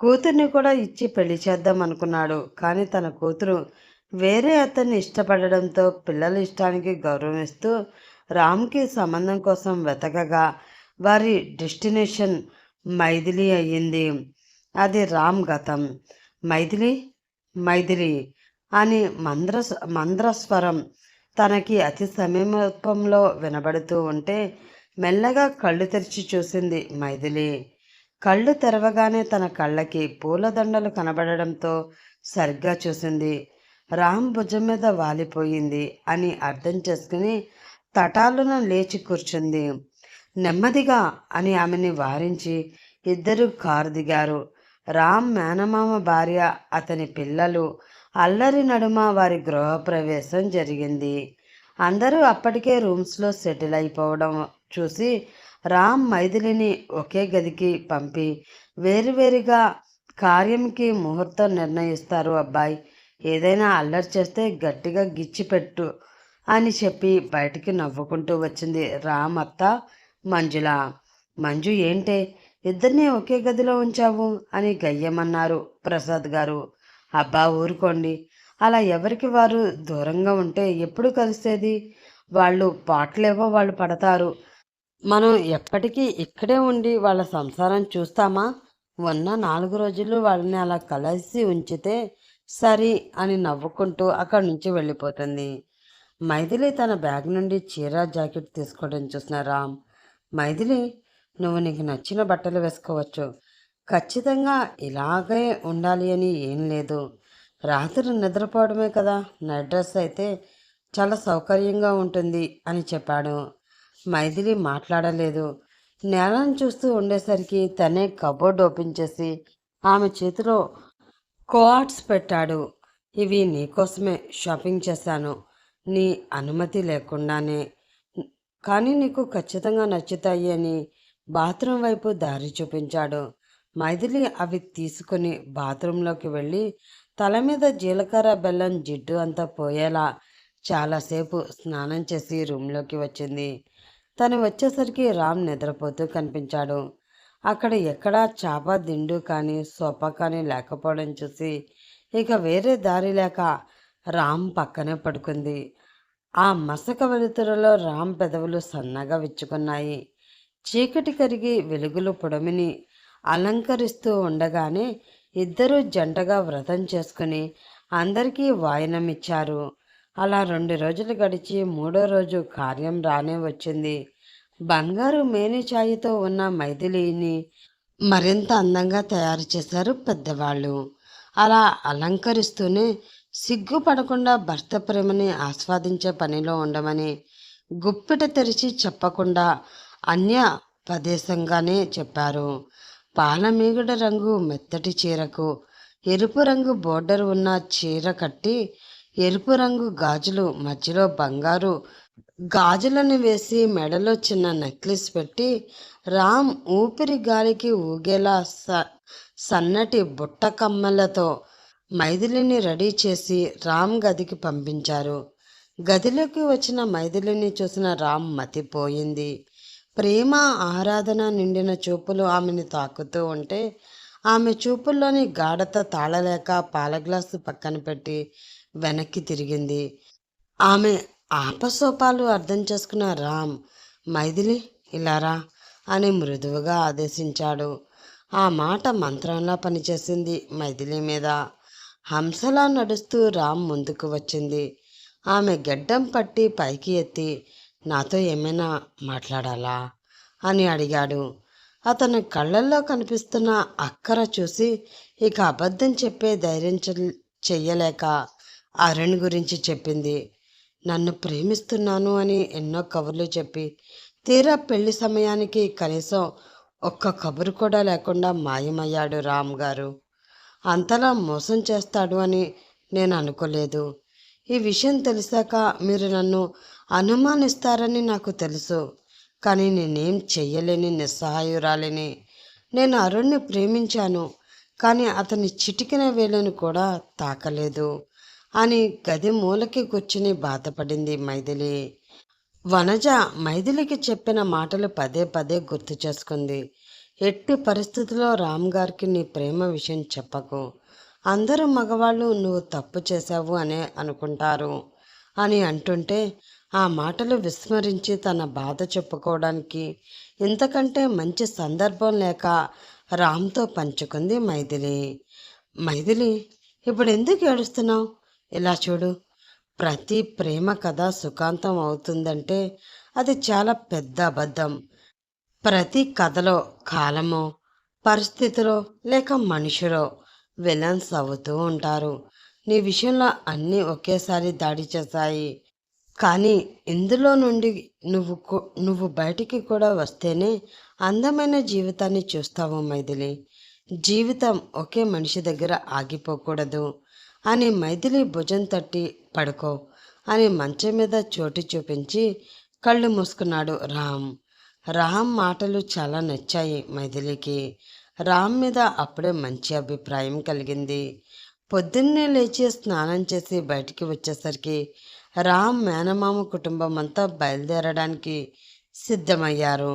కూతుర్ని కూడా ఇచ్చి పెళ్లి చేద్దాం అనుకున్నాడు. కానీ తన కూతురు వేరే అతన్ని ఇష్టపడడంతో పిల్లల ఇష్టానికి గౌరవిస్తూ రామ్కి సంబంధం కోసం వెతకగా వారి డెస్టినేషన్ మైథిలి అయ్యింది. అది రామ్ గతం. మైథిలి మైథిలి అని మంద్రస్వరం తనకి అతి సమీపంలో వినబడుతూ ఉంటే మెల్లగా కళ్ళు తెరిచి చూసింది మైథిలి. కళ్ళు తెరవగానే తన కళ్ళకి పూలదండలు కనబడడంతో సరిగ్గా చూసింది. రామ్ భుజం మీద వాలిపోయింది అని అర్థం చేసుకుని తటాలున లేచి కూర్చుంది. నెమ్మదిగా అని ఆమెని వారించి ఇద్దరు కారు దిగారు. రామ్ మేనమామ భార్య, అతని పిల్లలు అల్లరి నడుమ వారి గృహప్రవేశం జరిగింది. అందరూ అప్పటికే రూమ్స్లో సెటిల్ అయిపోవడం చూసి రామ్ మైథిలిని ఒకే గదికి పంపి వేరువేరుగా కార్యంకి ముహూర్తం నిర్ణయిస్తారు. అబ్బాయి ఏదైనా అల్లరి చేస్తే గట్టిగా గిచ్చిపెట్టు అని చెప్పి బయటికి నవ్వుకుంటూ వచ్చింది రామ్ అత్త మంజుల. మంజు ఏంటే ఇద్దరినీ ఒకే గదిలో ఉంచావు అని గయ్యమన్నారు ప్రసాద్ గారు. అబ్బా ఊరుకోండి, అలా ఎవరికి వారు దూరంగా ఉంటే ఎప్పుడు కలిసేది? వాళ్ళు పాటలేవో వాళ్ళు పడతారు. మనం ఎప్పటికీ ఇక్కడే ఉండి వాళ్ళ సంసారం చూస్తామా? ఉన్న 4 రోజులు వాళ్ళని అలా కలిసి ఉంచితే సరి అని నవ్వుకుంటూ అక్కడి నుంచి వెళ్ళిపోతుంది. మైథిలి తన బ్యాగ్ నుండి చీర జాకెట్ తీసుకోవడం చూసిన రామ్, మైథిలి నువ్వు నీకు నచ్చిన బట్టలు వేసుకోవచ్చు, ఖచ్చితంగా ఇలాగే ఉండాలి అని ఏం లేదు. రాత్రి నిద్రపోవడమే కదా, నైట్ డ్రెస్ అయితే చాలా సౌకర్యంగా ఉంటుంది అని చెప్పాడు. మైథిలి మాట్లాడలేదు. నేలను చూస్తూ ఉండేసరికి తనే కబోర్డ్ ఓపెన్ చేసి ఆమె చేతిలో కోఆర్డ్స్ పెట్టాడు. ఇవి నీకోసమే షాపింగ్ చేశాను, నీ అనుమతి లేకుండానే, కానీ నీకు ఖచ్చితంగా నచ్చుతాయి అని బాత్రూమ్ వైపు దారి చూపించాడు. మైథిలి అవి తీసుకుని బాత్రూంలోకి వెళ్ళి తల మీద జీలకర్ర బెల్లం జిడ్డు అంతా పోయేలా చాలాసేపు స్నానం చేసి రూమ్లోకి వచ్చింది. తను వచ్చేసరికి రామ్ నిద్రపోతూ కనిపించాడు. అక్కడ ఎక్కడా చాప దిండు కానీ సోఫా కానీ లేకపోవడం చూసి ఇక వేరే దారి లేక రామ్ పక్కనే పడుకుంది. ఆ మసక వెలుతురులో రామ్ పెదవులు సన్నగా విచ్చుకున్నాయి. చీకటి కరిగి వెలుగులు పుడమిని అలంకరిస్తూ ఉండగానే ఇద్దరూ జంటగా వ్రతం చేసుకుని అందరికీ వాయనమిచ్చారు. అలా 2 రోజులు గడిచి 3వ రోజు కార్యం రానే వచ్చింది. బంగారు మేనిఛాయితో ఉన్న మైథిలిని మరింత అందంగా తయారు చేశారు పెద్దవాళ్ళు. అలా అలంకరిస్తూనే సిగ్గుపడకుండా భర్త ప్రేమని ఆస్వాదించే పనిలో ఉండమని గుప్పిట తెరిచి చెప్పకుండా అన్య ప్రదేశంగానే చెప్పారు. పాలమీగడ రంగు మెత్తటి చీరకు ఎరుపు రంగు బోర్డర్ ఉన్న చీర కట్టి ఎరుపు రంగు గాజులు మధ్యలో బంగారు గాజులను వేసి మెడలో చిన్న నెక్లెస్ పెట్టి రామ్ ఊపిరి గాలికి ఊగేలా సన్నటి బుట్ట కమ్మలతో మైథిలిని రెడీ చేసి రామ్ గదికి పంపించారు. గదిలోకి వచ్చిన మైథిలిని చూసిన రామ్ మతిపోయింది. ప్రేమ ఆరాధన నిండిన చూపులు ఆమెను తాకుతూ ఉంటే ఆమె చూపుల్లోని గాఢత తాళలేక పాల గ్లాసు పక్కన పెట్టి వెనక్కి తిరిగింది. ఆమె ఆపసోపాలు అర్థం చేసుకున్న రామ్, మైథిలి ఇలారా అని మృదువుగా ఆదేశించాడు. ఆ మాట మంత్రంలా పనిచేసింది మైథిలి మీద. హంసలా నడుస్తూ రామ్ ముందుకు వచ్చింది. ఆమె గెడ్డం పట్టి పైకి ఎత్తి, నాతో ఏమైనా మాట్లాడాలా అని అడిగాడు. అతని కళ్ళల్లో కనిపిస్తున్న అక్కర చూసి ఇక అబద్ధం చెప్పే ధైర్యం చెయ్యలేక అరుణ్ గురించి చెప్పింది. నన్ను ప్రేమిస్తున్నాను అని ఎన్నో కబుర్లు చెప్పి తీరా పెళ్లి సమయానికి కనీసం ఒక్క కబురు కూడా లేకుండా మాయమయ్యాడు రామ్ గారు. అంతలా మోసం చేస్తాడు అని నేను అనుకోలేదు. ఈ విషయం తెలిసాక మీరు నన్ను అనుమానిస్తారని నాకు తెలుసు. కానీ నేనేం చెయ్యలేని నిస్సహాయురాలిని. నేను అరుణ్ని ప్రేమించాను, కానీ అతని చిటికిన వేలను కూడా తాకలేదు అని గది మూలకి కూర్చుని బాధపడింది మైథిలి. వనజ మైథిలికి చెప్పిన మాటలు పదే పదే గుర్తు చేసుకుంది. ఎట్టి పరిస్థితుల్లో రామ్ గారికి నీ ప్రేమ విషయం చెప్పకు. అందరూ మగవాళ్ళు నువ్వు తప్పు చేశావు అనే అనుకుంటారు అని అంటుంటే ఆ మాటలు విస్మరించి తన బాధ చెప్పుకోవడానికి ఇంతకంటే మంచి సందర్భం లేక రామ్తో పంచుకుంది మైథిలి. మైథిలి, ఇప్పుడు ఎందుకు ఏడుస్తున్నావు? ఇలా చూడు, ప్రతి ప్రేమ కథ సుఖాంతం అవుతుందంటే అది చాలా పెద్ద అబద్ధం. ప్రతి కథలో కాలమో పరిస్థితిలో లేక మనుషులో విలన్స్ అవుతూ ఉంటారు. నీ విషయంలో అన్నీ ఒకేసారి దాడి చేశాయి. కానీ ఇందులో నుండి నువ్వు బయటికి కూడా వస్తేనే అందమైన జీవితాన్ని చూస్తావు మైథిలి. జీవితం ఒకే మనిషి దగ్గర ఆగిపోకూడదు అని మైథిలి భుజం తట్టి పడుకో అని మంచం మీద చోటు చూపించి కళ్ళు మూసుకున్నాడు రామ్. రామ్ మాటలు చాలా నచ్చాయి మైథిలికి. రామ్ మీద అప్పుడే మంచి అభిప్రాయం కలిగింది. పొద్దున్నే లేచి స్నానం చేసి బయటికి వచ్చేసరికి రామ్ మేనమామ కుటుంబం అంతా బయలుదేరడానికి సిద్ధమయ్యారు.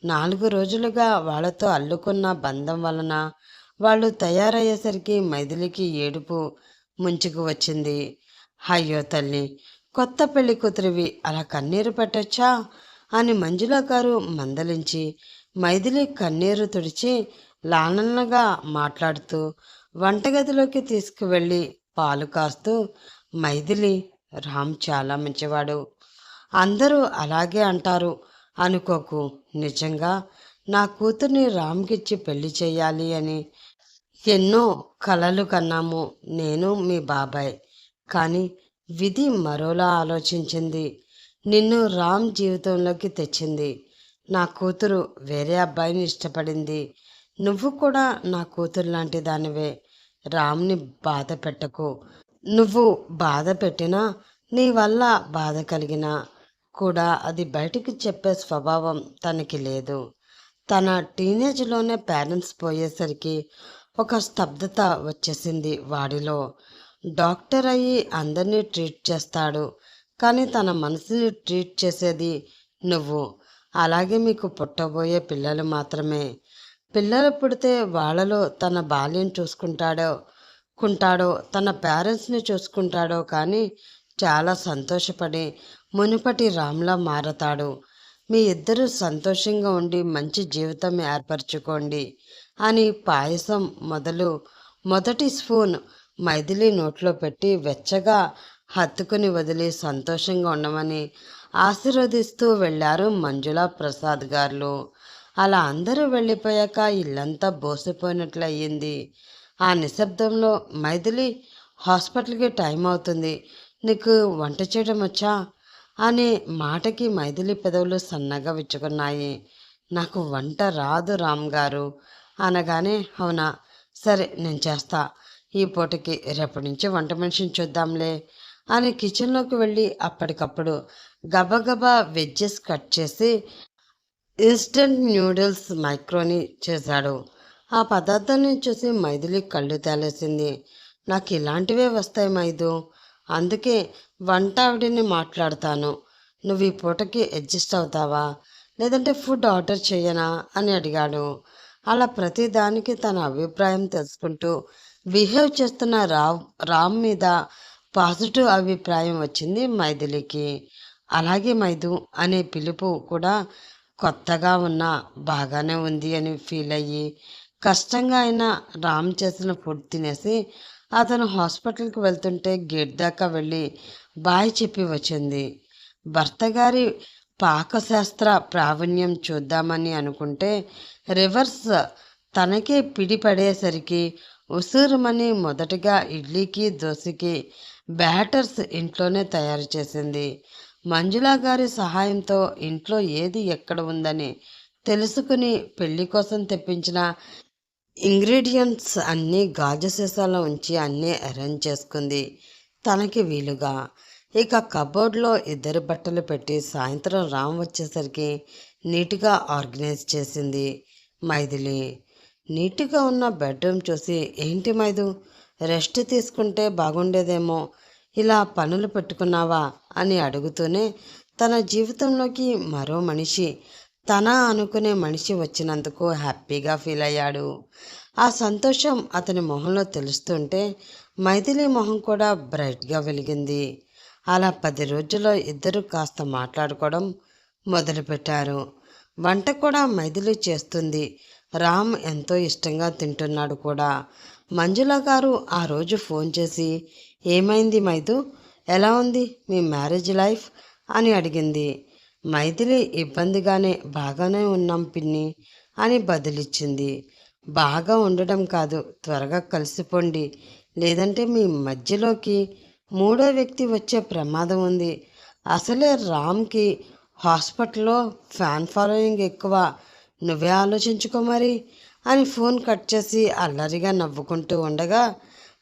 4 రోజులుగా వాళ్ళతో అల్లుకున్న బంధం వలన వాళ్ళు తయారయ్యేసరికి మైథిలికి ఏడుపు ముంచుకు వచ్చింది. అయ్యో తల్లి, కొత్త పెళ్లి కూతురివి అలా కన్నీరు పెట్టచ్చా అని మంజుల గారు మందలించి మైథిలి కన్నీరు తుడిచి లాలనగా మాట్లాడుతూ వంటగదిలోకి తీసుకువెళ్ళి పాలు కాస్తూ, మైథిలి, రామ్ చాలా మంచివాడు, అందరూ అలాగే అంటారు అనుకోకు. నిజంగా నా కూతుర్ని రామ్కిచ్చి పెళ్లి చేయాలి అని ఎన్నో కలలు కన్నాము నేను మీ బాబాయ్. కానీ విధి మరోలా ఆలోచించింది. నిన్ను రామ్ జీవితంలోకి తెచ్చింది. నా కూతురు వేరే అబ్బాయిని ఇష్టపడింది. నువ్వు కూడా నా కూతురు లాంటి దానివే. రామ్ని బాధ పెట్టకు. నువ్వు బాధ పెట్టినా, నీ వల్ల బాధ కలిగినా కూడా అది బయటికి చెప్పే స్వభావం తనకి లేదు. తన టీనేజ్లోనే పేరెంట్స్ పోయేసరికి ఒక స్తబ్దత వచ్చేసింది వాడిలో. డాక్టర్ అయ్యి అందరినీ ట్రీట్ చేస్తాడు, కానీ తన మనసుని ట్రీట్ చేసేది నువ్వు. అలాగే మీకు పుట్టబోయే పిల్లలు మాత్రమే. పిల్లలు పుడితే వాళ్ళలో తన బాల్యం కుంటాడో తన పేరెంట్స్ని చూసుకుంటాడో కానీ చాలా సంతోషపడి మునుపటి రామ్లా మారతాడు. మీ ఇద్దరు సంతోషంగా ఉండి మంచి జీవితం ఏర్పరచుకోండి అని పాయసం మొదటి స్పూన్ మైథిలి నోట్లో పెట్టి వెచ్చగా హత్తుకుని వదిలి సంతోషంగా ఉండమని ఆశీర్వదిస్తూ వెళ్ళారు మంజుల ప్రసాద్ గారు. అలా అందరూ వెళ్ళిపోయాక ఇల్లంతా బోసిపోయినట్లయింది. ఆ నిశ్శబ్దంలో మైథిలి, హాస్పిటల్కి టైం అవుతుంది, నీకు వంట చేయడం వచ్చా అనే మాటకి మైథిలి పెదవులు సన్నగా విచ్చుకున్నాయి. నాకు వంట రాదు రామ్ గారు అనగానే, అవునా, సరే నేను చేస్తా, ఈ పూటకి రేపటి నుంచి వంట మనిషిని చూద్దాంలే అని కిచెన్లోకి వెళ్ళి అప్పటికప్పుడు గబగబా వెజ్జెస్ కట్ చేసి ఇన్స్టంట్ న్యూడిల్స్ మైక్రోని చేశాడు. ఆ పదార్థాన్ని చూసి మైథిలి కళ్ళు తేలేసింది. నాకు ఇలాంటివే వస్తాయి మైదు, అందుకే వంట ఆవిడని మాట్లాడతాను. నువ్వు ఈ పూటకి అడ్జస్ట్ అవుతావా, లేదంటే ఫుడ్ ఆర్డర్ చేయనా అని అడిగాడు. అలా ప్రతిదానికి తన అభిప్రాయం తెలుసుకుంటూ బిహేవ్ చేస్తున్న రామ్ మీద పాజిటివ్ అభిప్రాయం వచ్చింది మైథిలికి. అలాగే మైదు అనే పిలుపు కూడా కొత్తగా ఉన్నా బాగానే ఉంది అని ఫీల్ అయ్యి కష్టంగా అయినా రామ్ చేసిన ఫుడ్ తినేసి అతను హాస్పిటల్కి వెళ్తుంటే గేట్ దాకా వెళ్ళి బాయ్ చెప్పి వచ్చింది. భర్త గారి పాకశాస్త్ర ప్రావీణ్యం చూద్దామని అనుకుంటే రివర్స్ తనకే పిడిపడేసరికి ఉసూరుమని మొదటగా ఇడ్లీకి దోశకి బ్యాటర్స్ ఇంట్లోనే తయారు చేసింది. మంజుల గారి సహాయంతో ఇంట్లో ఏది ఎక్కడ ఉందని తెలుసుకుని పెళ్లి కోసం తెప్పించిన ఇంగ్రీడియంట్స్ అన్నీ గాజు సీసాలో ఉంచి అన్నీ అరేంజ్ చేసుకుంది తనకి వీలుగా. ఇక కబోర్డ్లో ఇద్దరు బట్టలు పెట్టి సాయంత్రం రామ్ వచ్చేసరికి నీట్గా ఆర్గనైజ్ చేసింది మైథిలి. నీట్గా ఉన్న బెడ్రూమ్ చూసి, ఏంటి మైదు, రెస్ట్ తీసుకుంటే బాగుండేదేమో, ఇలా పనులు పెట్టుకున్నావా అని అడుగుతూనే తన జీవితంలోకి మరో మనిషి, తన అనుకునే మనిషి వచ్చినందుకు హ్యాపీగా ఫీల్ అయ్యాడు. ఆ సంతోషం అతని మొహంలో తెలుస్తుంటే మైథిలి మొహం కూడా బ్రైట్గా వెలిగింది. అలా 10 రోజుల్లో ఇద్దరు కాస్త మాట్లాడుకోవడం మొదలుపెట్టారు. వంట కూడా మైథిలి చేస్తుంది. రామ్ ఎంతో ఇష్టంగా తింటున్నాడు కూడా. మంజుల గారు ఆ రోజు ఫోన్ చేసి, ఏమైంది మైదు, ఎలా ఉంది మీ మ్యారేజ్ లైఫ్ అని అడిగింది. మైథిలి ఇబ్బందిగానే, బాగానే ఉన్నాం పిన్ని అని బదులిచ్చింది. బాగా ఉండడం కాదు, త్వరగా కలిసిపోండి, లేదంటే మీ మధ్యలోకి మూడో వ్యక్తి వచ్చే ప్రమాదం ఉంది. అసలే రామ్కి హాస్పిటల్లో ఫ్యాన్ ఫాలోయింగ్ ఎక్కువ, నువ్వే ఆలోచించుకో మరి అని ఫోన్ కట్ చేసి అల్లరిగా నవ్వుకుంటూ ఉండగా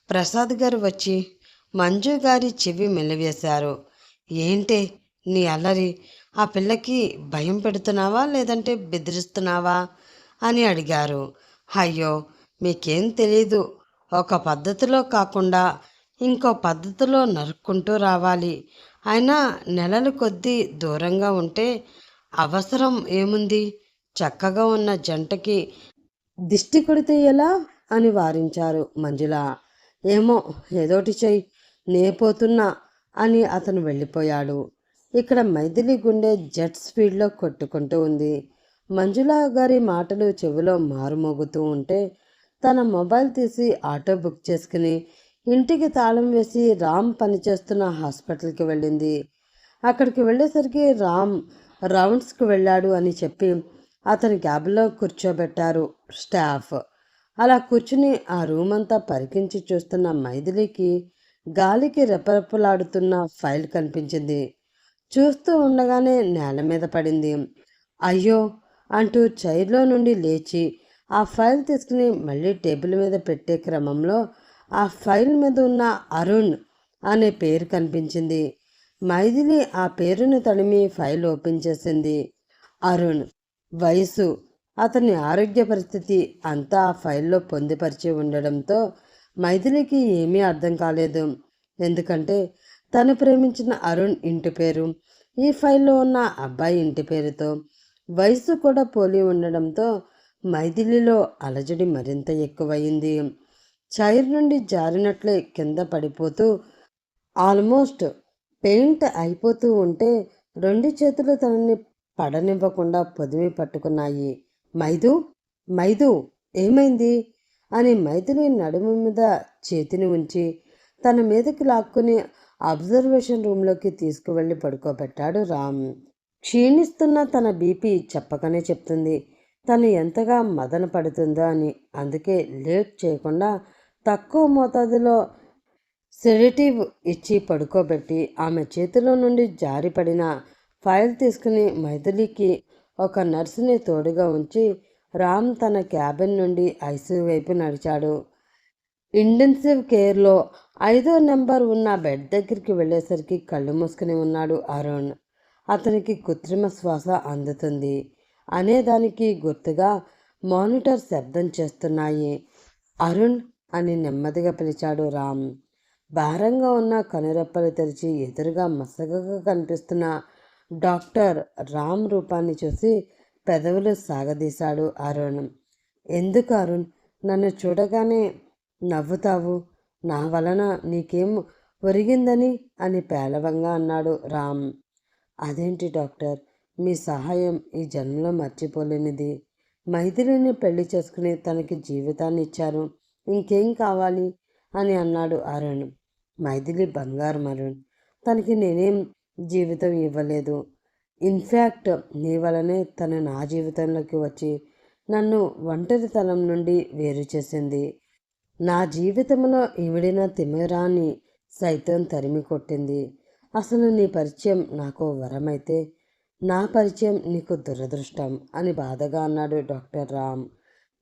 ప్రసాద్ గారు వచ్చి మంజు గారి చెవి మెలివేశారు. ఏంటే నీ అల్లరి, ఆ పిల్లకి భయం పెడుతున్నావా లేదంటే బెదిరిస్తున్నావా అని అడిగారు. అయ్యో, మీకేం తెలీదు, ఒక పద్ధతిలో కాకుండా ఇంకో పద్ధతిలో నరుక్కుంటూ రావాలి. అయినా నెలల కొద్దీ దూరంగా ఉంటే అవసరం ఏముంది, చక్కగా ఉన్న జంటకి దిష్టి కొడితే ఎలా అని వారించారు మంజుల. ఏమో ఏదోటి చెయ్యి, నేపోతున్నా అని అతను వెళ్ళిపోయాడు. ఇక్కడ మైథిలి గుండె జెట్ స్పీడ్లో కొట్టుకుంటూ ఉంది. మంజుల గారి మాటలు చెవిలో మారుమోగుతూ ఉంటే తన మొబైల్ తీసి ఆటో బుక్ చేసుకుని ఇంటికి తాళం వేసి రామ్ పనిచేస్తున్న హాస్పిటల్కి వెళ్ళింది. అక్కడికి వెళ్ళేసరికి రామ్ రౌండ్స్కి వెళ్ళాడు అని చెప్పి అతని క్యాబ్లో కూర్చోబెట్టారు స్టాఫ్. అలా కూర్చుని ఆ రూమ్ అంతా పరికించి చూస్తున్న మైథిలికి గాలికి రెపరెపలాడుతున్న ఫైల్ కనిపించింది. చూస్తూ ఉండగానే నేల మీద పడింది. అయ్యో అంటూ చైర్లో నుండి లేచి ఆ ఫైల్ తీసుకుని మళ్ళీ టేబుల్ మీద పెట్టే క్రమంలో ఆ ఫైల్ మీద ఉన్న అరుణ్ అనే పేరు కనిపించింది. మైథిలి ఆ పేరును తడిమి ఫైల్ ఓపెన్ చేసింది. అరుణ్, వయసు అతని ఆరోగ్య పరిస్థితి అంతా ఆ ఫైల్లో పొందుపరిచి ఉండడంతో మైథిలికి ఏమీ అర్థం కాలేదు. ఎందుకంటే తను ప్రేమించిన అరుణ్ ఇంటి పేరు ఈ ఫైల్లో ఉన్న అబ్బాయి ఇంటి పేరుతో వయసు కూడా పోలి ఉండడంతో మైథిలిలో అలజడి మరింత ఎక్కువయింది. చైర్ నుండి జారినట్లే కింద పడిపోతూ ఆల్మోస్ట్ పెయింట్ అయిపోతూ ఉంటే 2 చేతులు తనని పడనివ్వకుండా పొదిమి పట్టుకున్నాయి. మైదు మైదు ఏమైంది అని మైథిలి నడుము మీద చేతిని ఉంచి తన మీదకి లాక్కుని అబ్జర్వేషన్ రూమ్లోకి తీసుకువెళ్ళి పడుకోబెట్టాడు రామ్. క్షీణిస్తున్న తన బీపీ చెప్పకనే చెప్తుంది తను ఎంతగా మదన పడుతుందో అని. అందుకే లేట్ చేయకుండా తక్కువ మోతాదులో సెడేటివ్ ఇచ్చి పడుకోబెట్టి ఆమె చేతిలో నుండి జారిపడిన ఫైల్ తీసుకుని మైథిలికి ఒక నర్సుని తోడుగా ఉంచి రామ్ తన క్యాబిన్ నుండి ఐసీయూ వైపు నడిచాడు. ఇంటెన్సివ్ కేర్లో 5వ నెంబర్ ఉన్న బెడ్ దగ్గరికి వెళ్ళేసరికి కళ్ళు మూసుకుని ఉన్నాడు అరుణ్. అతనికి కృత్రిమ శ్వాస అందుతుంది అనేదానికి గుర్తుగా మానిటర్ శబ్దం చేస్తున్నాయి. అరుణ్ అని నెమ్మదిగా పిలిచాడు రామ్. భారంగా ఉన్న కనురెప్పలు తెరిచి ఎదురుగా మసకగా కనిపిస్తున్న డాక్టర్ రామ్ రూపాన్ని చూసి పెదవులు సాగదీశాడు అరుణ్. ఎందుకు అరుణ్ నన్ను చూడగానే నవ్వుతావు? నా వలన నీకేం ఒరిగిందని అని పేలవంగా అన్నాడు రామ్. అదేంటి డాక్టర్, మీ సహాయం ఈ జన్మలో మర్చిపోలేనిది. మైథిలిని పెళ్లి చేసుకుని తనకి జీవితాన్ని ఇచ్చారు, ఇంకేం కావాలి అని అన్నాడు అరుణ్. మైథిలి బంగారం అరుణ్, తనకి నేనేం జీవితం ఇవ్వలేదు. ఇన్ఫ్యాక్ట్ నీ వలనే తను నా జీవితంలోకి వచ్చి నన్ను ఒంటరితనం నుండి వేరు చేసింది. నా జీవితంలో ఇమిడిన తిమిరాన్ని సైతం తరిమి కొట్టింది. అసలు నీ పరిచయం నాకు వరమైతే నా పరిచయం నీకు దురదృష్టం అని బాధగా అన్నాడు డాక్టర్ రామ్.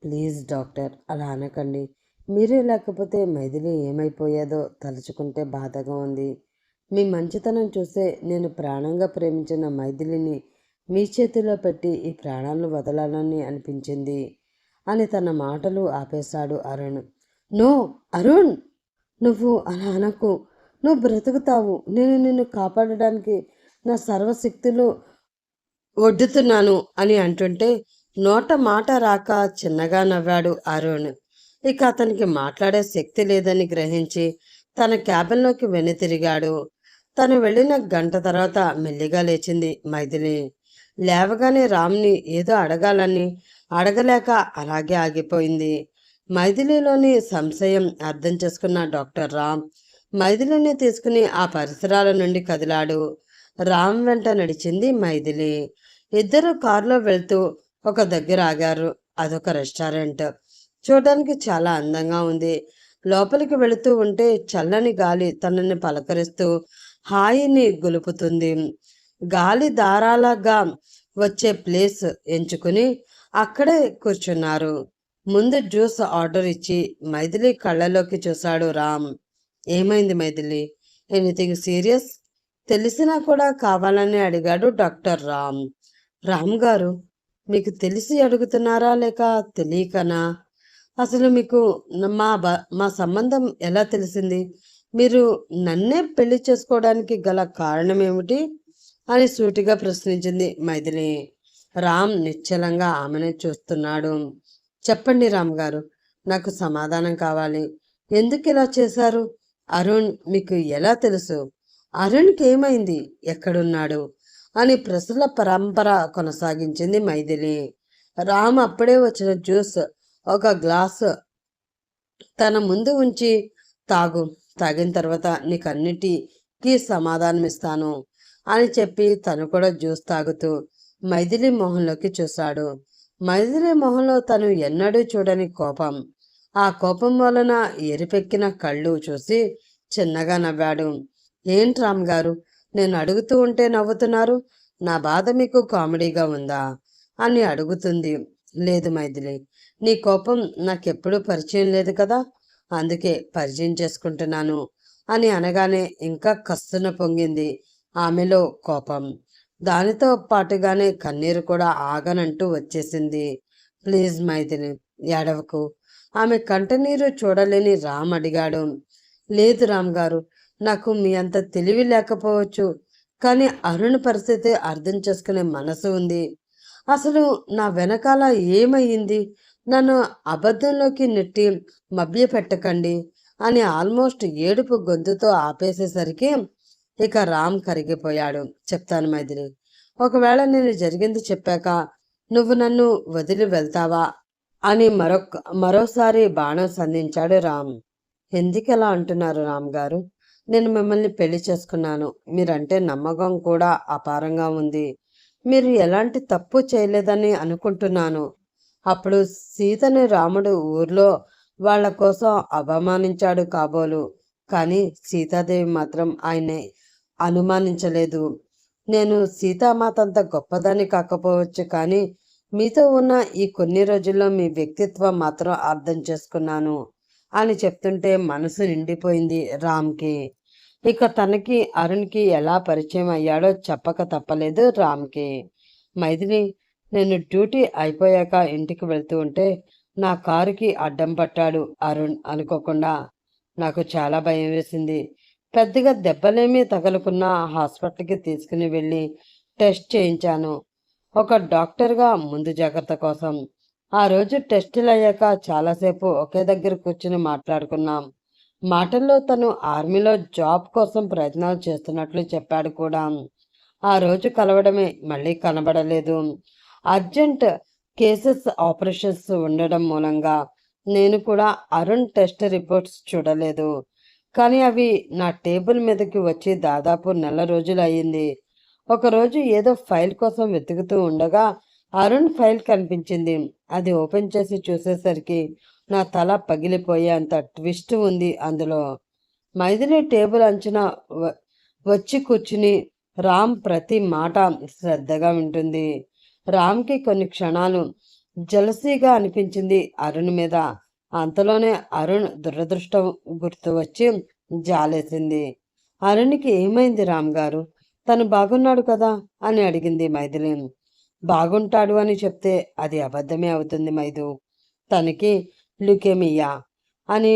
ప్లీజ్ డాక్టర్, అలా అనకండి. మీరే లేకపోతే మైథిలి ఏమైపోయేదో తలుచుకుంటే బాధగా ఉంది. మీ మంచితనం చూస్తే నేను ప్రాణంగా ప్రేమించిన మైథిలిని మీ చేతిలో పెట్టి ఈ ప్రాణాలను వదలాలని అనిపించింది అని తన మాటలు ఆపేశాడు అరుణ్. నో అరుణ్, నువ్వు అలా అనకు. నువ్వు బ్రతుకుతావు. నేను నిన్ను కాపాడడానికి నా సర్వశక్తులు ఒడ్డుతున్నాను అని అంటుంటే నోట మాట రాక చిన్నగా నవ్వాడు అరుణ్. ఇక అతనికి మాట్లాడే శక్తి లేదని గ్రహించి తన క్యాబిన్లోకి వెనుతిరిగాడు. తను వెళ్ళిన గంట తర్వాత మెల్లిగా లేచింది మైథిలి. లేవగానే రామ్ని ఏదో అడగాలని అడగలేక అలాగే ఆగిపోయింది. మైథిలిలోని సంశయం అర్థం చేసుకున్న డాక్టర్ రామ్ మైథిలిని తీసుకుని ఆ పరిసరాల నుండి కదిలాడు. రామ్ వెంట నడిచింది మైథిలి. ఇద్దరు కారులో వెళ్తూ ఒక దగ్గర ఆగారు. అదొక రెస్టారెంట్. చూడడానికి చాలా అందంగా ఉంది. లోపలికి వెళుతూ ఉంటే చల్లని గాలి తనని పలకరిస్తూ హాయిని గొలుపుతుంది. గాలి దారాలగా వచ్చే ప్లేస్ ఎంచుకుని అక్కడే కూర్చున్నారు. ముందు జ్యూస్ ఆర్డర్ ఇచ్చి మైథిలి కళ్ళలోకి చూశాడు రామ్. ఏమైంది మైథిలి, ఎనీథింగ్ సీరియస్? తెలిసినా కూడా కావాలని అడిగాడు డాక్టర్ రామ్. రామ్ గారు, మీకు తెలిసి అడుగుతున్నారా లేక తెలియకనా? అసలు మీకు మా సంబంధం ఎలా తెలిసింది? మీరు నన్నే పెళ్లి చేసుకోవడానికి గల కారణం ఏమిటి అని సూటిగా ప్రశ్నించింది మైథిలి. రామ్ నిశ్చలంగా ఆమెను చూస్తున్నాడు. చెప్పండి రామ్ గారు, నాకు సమాధానం కావాలి. ఎందుకు ఇలా చేశారు? అరుణ్ మీకు ఎలా తెలుసు? అరుణ్కి ఏమైంది? ఎక్కడున్నాడు అని ప్రశ్నల పరంపర కొనసాగించింది మైథిలి. రామ్ అప్పుడే వచ్చిన జ్యూస్ ఒక గ్లాసు తన ముందు ఉంచి తాగు, తాగిన తర్వాత నీకన్నిటికీ సమాధానం ఇస్తాను అని చెప్పి తను కూడా జ్యూస్ తాగుతూ మైథిలి మొహంలోకి చూశాడు. మైథిలి మొహంలో తను ఎన్నడూ చూడని కోపం. ఆ కోపం వలన ఎరిపెక్కిన కళ్ళు చూసి చిన్నగా నవ్వాడు. ఏంటి రామ్ గారు, నేను అడుగుతూ ఉంటే నవ్వుతున్నారు? నా బాధ మీకు కామెడీగా ఉందా అని అడుగుతుంది. లేదు మైథిలి, నీ కోపం నాకెప్పుడూ పరిచయం లేదు కదా, అందుకే పరిచయం చేసుకుంటున్నాను అని అనగానే ఇంకా కస్తున పొంగింది ఆమెలో కోపం. దానితో పాటుగానే కన్నీరు కూడా ఆగనంటూ వచ్చేసింది. ప్లీజ్ మైథిలి, ఏడవకు. ఆమె కంటనీరు చూడలేని రామ్ అడిగాడు. లేదు రామ్ గారు, నాకు మీ అంత తెలివి లేకపోవచ్చు, కానీ అరుణ్ పరిస్థితి అర్థం చేసుకునే మనసు ఉంది. అసలు నా వెనకాల ఏమయ్యింది? నన్ను అబద్ధంలోకి నెట్టి మభ్యపెట్టకండి అని ఆల్మోస్ట్ ఏడుపు గొంతుతో ఆపేసేసరికి ఇక రామ్ కరిగిపోయాడు. చెప్తాను మైథిలి. ఒకవేళ నేను జరిగింది చెప్పాక నువ్వు నన్ను వదిలి వెళ్తావా అని మరోసారి బాణం సంధించాడు రామ్. ఎందుకలా అంటున్నారు రామ్ గారు? నేను మిమ్మల్ని పెళ్లి చేసుకున్నాను. మీరంటే నమ్మకం కూడా అపారంగా ఉంది. మీరు ఎలాంటి తప్పు చేయలేదని అనుకుంటున్నాను. అప్పుడు సీతని రాముడు ఊర్లో వాళ్ళ కోసం అవమానించాడు కాబోలు, కానీ సీతాదేవి మాత్రం ఆయన్ని అనుమానించలేదు. నేను సీతామాత అంత గొప్పదాన్ని కాకపోవచ్చు, కానీ మీతో ఉన్న ఈ కొన్ని రోజుల్లో మీ వ్యక్తిత్వం మాత్రం అర్థం చేసుకున్నాను అని చెప్తుంటే మనసు నిండిపోయింది రామ్కి. ఇక తనకి అరుణ్కి ఎలా పరిచయం అయ్యాడో చెప్పక తప్పలేదు రామ్కి. మైథిలి, నేను డ్యూటీ అయిపోయాక ఇంటికి వెళ్తూ ఉంటే నా కారుకి అడ్డం పట్టాడు అరుణ్ అనుకోకుండా. నాకు చాలా భయం వేసింది. పెద్దగా దెబ్బలేమీ తగలకున్నా హాస్పిటల్కి తీసుకుని వెళ్ళి టెస్ట్ చేయించాను, ఒక డాక్టర్గా ముందు జాగ్రత్త కోసం. ఆ రోజు టెస్టులు అయ్యాక చాలాసేపు ఒకే దగ్గర కూర్చుని మాట్లాడుకున్నాం. మాటల్లో తను ఆర్మీలో జాబ్ కోసం ప్రయత్నాలు చేస్తున్నట్లు చెప్పాడు కూడా. ఆ రోజు కలవడమే, మళ్ళీ కనబడలేదు. అర్జెంట్ కేసెస్, ఆపరేషన్స్ ఉండడం మూలంగా నేను కూడా అరుణ్ టెస్ట్ రిపోర్ట్స్ చూడలేదు. కానీ అవి నా టేబుల్ మీదకి వచ్చి దాదాపు నెల రోజులు అయ్యింది. ఒకరోజు ఏదో ఫైల్ కోసం వెతుకుతూ ఉండగా అరుణ్ ఫైల్ కనిపించింది. అది ఓపెన్ చేసి చూసేసరికి నా తల పగిలిపోయేంత ట్విస్ట్ ఉంది అందులో. మైథిలి టేబుల్ అంచున వచ్చి కూర్చుని రామ్ ప్రతి మాట శ్రద్ధగా వింటుంది. రామ్కి కొన్ని క్షణాలు జలసీగా అనిపించింది అరుణ్ మీద. అంతలోనే అరుణ్ దురదృష్టం గుర్తు వచ్చి జాలేసింది. అరుణ్కి ఏమైంది రామ్ గారు? తను బాగున్నాడు కదా అని అడిగింది మైథిలి. బాగుంటాడు అని చెప్తే అది అబద్ధమే అవుతుంది మైదు. తనకి లుకేమియా అని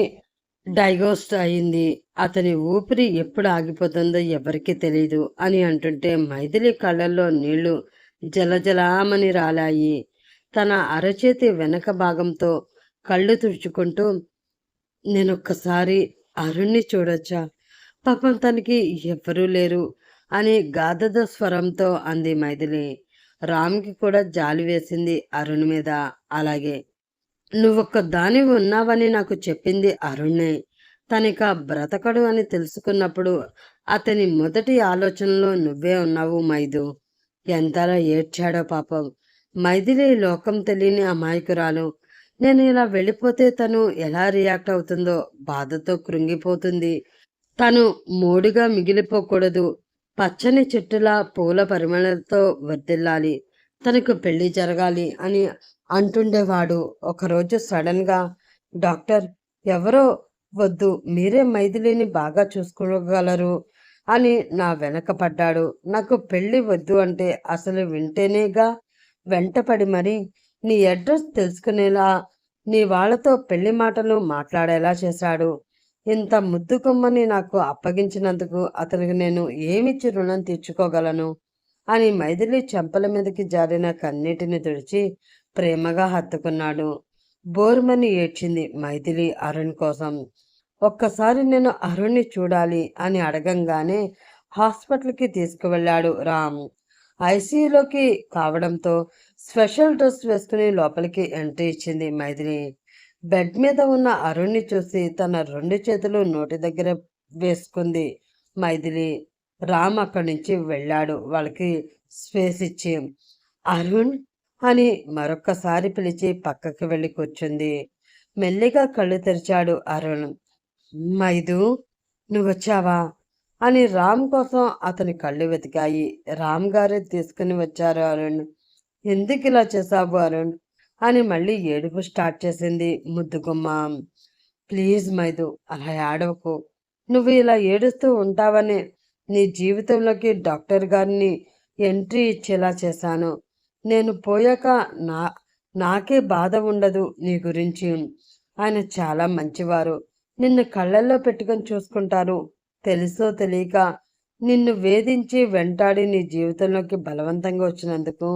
డైగోస్ట్ అయింది. అతని ఊపిరి ఎప్పుడు ఆగిపోతుందో ఎవరికి తెలియదు అని అంటుంటే మైథిలి కళ్ళల్లో నీళ్లు జలజలామని రాలాయి. తన అరచేతి వెనక భాగంతో కళ్ళు తుడుచుకుంటూ, నేనొక్కసారి అరుణ్ణి చూడొచ్చా? పాపం తనకి ఎవ్వరూ లేరు అని గాధద స్వరంతో అంది మైథిలి. రామ్కి కూడా జాలి వేసింది అరుణ్ మీద. అలాగే నువ్వొక్క దాని ఉన్నావని నాకు చెప్పింది అరుణ్ణే. తనిక బ్రతకడు అని తెలుసుకున్నప్పుడు అతని మొదటి ఆలోచనలో నువ్వే ఉన్నావు మైదు. ఎంతలా ఏడ్చాడో పాపం. మైథిలి లోకం తెలియని అమాయకురాలు. నేను ఇలా వెళ్ళిపోతే తను ఎలా రియాక్ట్ అవుతుందో బాధతో కృంగిపోతుంది. తను మోడుగా మిగిలిపోకూడదు. పచ్చని చెట్టులా పూల పరిమళతో వర్దిల్లాలి. తనకు పెళ్లి జరగాలి అని అంటుండేవాడు. ఒకరోజు సడన్గా, డాక్టర్, ఎవరో వద్దు, మీరే మైథిలిని బాగా చూసుకోగలరు అని నా వెనక పడ్డాడు. నాకు పెళ్లి వద్దు అంటే అసలు వింటేనేగా వెంటపడి మరి నీ అడ్రస్ తెలుసుకునేలా, నీ వాళ్లతో పెళ్లి మాటలు మాట్లాడేలా చేశాడు. ఇంత ముద్దు కొమ్మని నాకు అప్పగించినందుకు అతనికి నేను ఏమిచ్చి రుణం తీర్చుకోగలను అని మైథిలి చెంపల మీదకి జారిన కన్నీటిని తుడిచి ప్రేమగా హత్తుకున్నాడు. బోర్మని ఏడ్చింది మైథిలి అరుణ్ కోసం. ఒక్కసారి నేను అరుణ్ని చూడాలి అని అడగంగానే హాస్పిటల్కి తీసుకువెళ్ళాడు రామ్. ఐసీయూలోకి కావడంతో స్పెషల్ డ్రెస్ వేసుకుని లోపలికి ఎంట్రీ ఇచ్చింది మైథిలి. బెడ్ మీద ఉన్న అరుణ్ని చూసి తన 2 చేతులు నోటి దగ్గర వేసుకుంది మైథిలి. రామ్ అక్కడి నుంచి వెళ్ళాడు వాళ్ళకి స్పేస్ ఇచ్చి. అరుణ్ అని మరొక్కసారి పిలిచి పక్కకి వెళ్ళి కూర్చుంది. మెల్లిగా కళ్ళు తెరిచాడు అరుణ్. మైదు, నువ్వొచ్చావా అని రామ్ కోసం అతని కళ్ళు వెతికాయి. రామ్ గారే తీసుకుని వచ్చారు అరుణ్. ఎందుకు ఇలా చేశావు అరుణ్ అని మళ్ళీ ఏడుపు స్టార్ట్ చేసింది ముద్దుగుమ్మ. ప్లీజ్ మైదు, అలా ఏడవకు. నువ్వు ఇలా ఏడుస్తూ ఉంటావని నీ జీవితంలోకి డాక్టర్ గారిని ఎంట్రీ ఇచ్చేలా చేశాను. నేను పోయాక నాకే బాధ ఉండదు నీ గురించి. ఆయన చాలా మంచివారు. నిన్ను కళ్ళల్లో పెట్టుకొని చూసుకుంటారు. తెలుసో తెలియక నిన్ను వేధించి వెంటాడి నీ జీవితంలోకి బలవంతంగా వచ్చినందుకు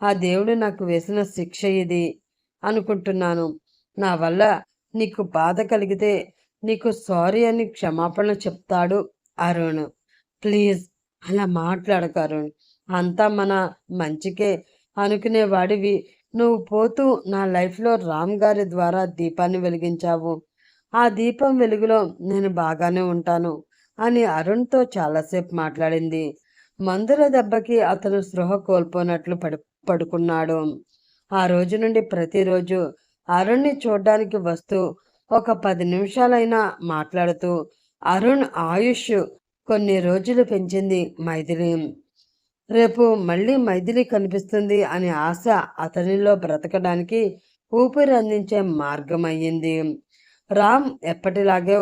ఆ దేవుడు నాకు వేసిన శిక్ష ఇది అనుకుంటున్నాను. నా వల్ల నీకు బాధ కలిగితే నీకు సారీ అని క్షమాపణ చెప్తాడు అరుణ్. ప్లీజ్ అలా మాట్లాడకు అరుణ్. అంతా మన మంచికే అనుకునేవాడివి. నువ్వు పోతూ నా లైఫ్లో రామ్ గారి ద్వారా దీపాన్ని వెలిగించావు. ఆ దీపం వెలుగులో నేను బాగానే ఉంటాను అని అరుణ్తో చాలాసేపు మాట్లాడింది. మందుల దెబ్బకి అతను స్పృహ కోల్పోనట్లు పడుకున్నాడు. ఆ రోజు నుండి ప్రతిరోజు అరుణ్ని చూడ్డానికి వస్తూ ఒక 10 నిమిషాలైనా మాట్లాడుతూ అరుణ్ ఆయుష్ కొన్ని రోజులు పెంచింది మైథిలి. రేపు మళ్ళీ మైథిలి కనిపిస్తుంది అనే ఆశ అతనిలో బ్రతకడానికి ఊపిరి అందించే మార్గం అయ్యింది. రామ్ ఎప్పటిలాగే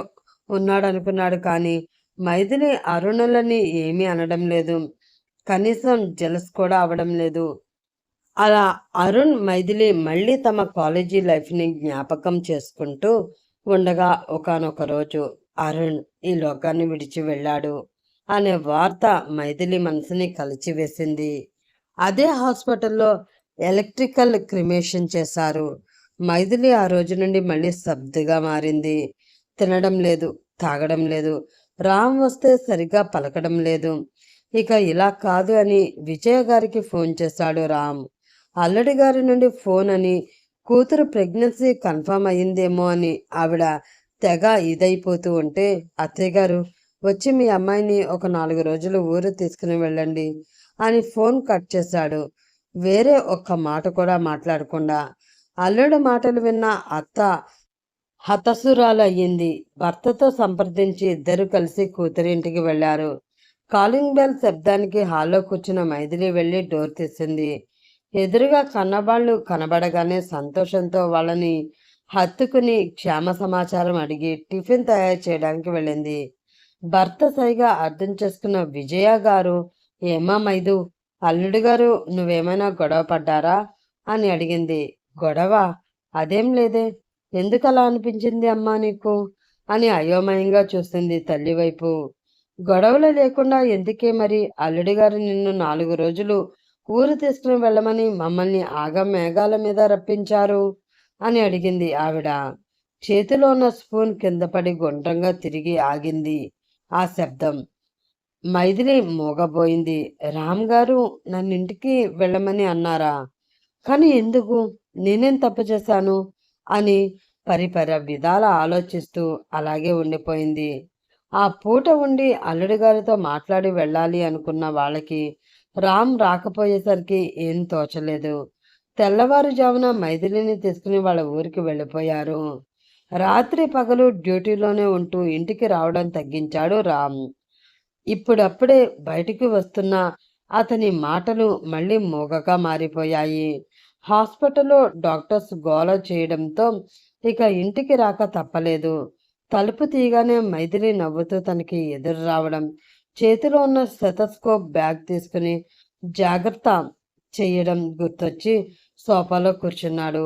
ఉన్నాడనుకున్నాడు, కానీ మైథిలి అరుణులని ఏమీ అనడం లేదు. కనీసం జలస్ కూడా అవడం లేదు. అలా అరుణ్ మైథిలి మళ్ళీ తమ కాలేజీ లైఫ్ని జ్ఞాపకం చేసుకుంటూ ఉండగా ఒకానొక రోజు అరుణ్ ఈ లోకాన్ని విడిచి వెళ్ళాడు అనే వార్త మైథిలి మనసుని కలిచివేసింది. అదే హాస్పిటల్లో ఎలక్ట్రికల్ క్రిమేషన్ చేశారు. మైథిలి ఆ రోజు నుండి మళ్ళీ స్తబ్దుగా మారింది. తినడం లేదు, తాగడం లేదు, రామ్ వస్తే సరిగా పలకడం లేదు. ఇక ఇలా కాదు అని విజయ గారికి ఫోన్ చేశాడు రామ్. అల్లుడి గారి నుండి ఫోన్ అని, కూతురు ప్రెగ్నెన్సీ కన్ఫర్మ్ అయ్యిందేమో అని ఆవిడ తెగ ఇదైపోతూ ఉంటే, అత్తయ్య గారు వచ్చి మీ అమ్మాయిని ఒక 4 రోజులు ఊరు తీసుకుని వెళ్ళండి అని ఫోన్ కట్ చేశాడు. వేరే ఒక్క మాట కూడా మాట్లాడకుండా. అల్లుడు మాటలు విన్న అత్త హతసురాలయ్యింది. భర్తతో సంప్రదించి ఇద్దరు కలిసి కూతురింటికి వెళ్లారు. కాలింగ్ బెల్ శబ్దానికి హాల్లో కూర్చున్న మైథిలి వెళ్ళి డోర్ తీసింది. ఎదురుగా కన్నవాళ్లు కనబడగానే సంతోషంతో వాళ్ళని హత్తుకుని క్షేమ సమాచారం అడిగి టిఫిన్ తయారు చేయడానికి వెళ్ళింది. భర్త సైగా అర్థం చేసుకున్న విజయ గారు, ఏమా మైదు, అల్లుడు గారు నువ్వేమైనా గొడవ పడ్డారా అని అడిగింది. గొడవ? అదేం లేదే, ఎందుకలా అనిపించింది అమ్మా నీకు అని అయోమయంగా చూస్తుంది తల్లి వైపు. గొడవలు లేకుండా ఎందుకే మరి అల్లుడి గారు నిన్ను 4 రోజులు ఊరు తీసుకుని వెళ్ళమని మమ్మల్ని ఆగమేఘాల మీద రప్పించారు అని అడిగింది ఆవిడ. చేతిలో ఉన్న స్పూన్ కింద పడి గుండ్రంగా తిరిగి ఆగింది ఆ శబ్దం. మైథిలి మూగబోయింది. రామ్ గారు నన్నింటికి వెళ్ళమని అన్నారా? కానీ ఎందుకు? నేనేం తప్పు చేశాను అని పరిపర విధాల ఆలోచిస్తూ అలాగే ఉండిపోయింది. ఆ పూట ఉండి అల్లుడి గారితో మాట్లాడి వెళ్ళాలి అనుకున్న వాళ్ళకి రామ్ రాకపోయేసరికి ఏం తోచలేదు. తెల్లవారుజామున మైథిలిని తీసుకుని వాళ్ళ ఊరికి వెళ్ళిపోయారు. రాత్రి పగలు డ్యూటీలోనే ఉంటూ ఇంటికి రావడం తగ్గించాడు రామ్. ఇప్పుడప్పుడే బయటికి వస్తున్న అతని మాటలు మళ్ళీ మూగగా మారిపోయాయి. హాస్పిటల్లో డాక్టర్స్ గోల చేయడంతో ఇక ఇంటికి రాక తప్పలేదు. తలుపు తీయగానే మైథిలి నవ్వుతూ తనకి ఎదురు రావడం, చేతిలో ఉన్న స్టెథోస్కోప్ బ్యాగ్ తీసుకుని జాగ్రత్త చేయడం గుర్తొచ్చి సోఫాలో కూర్చున్నాడు.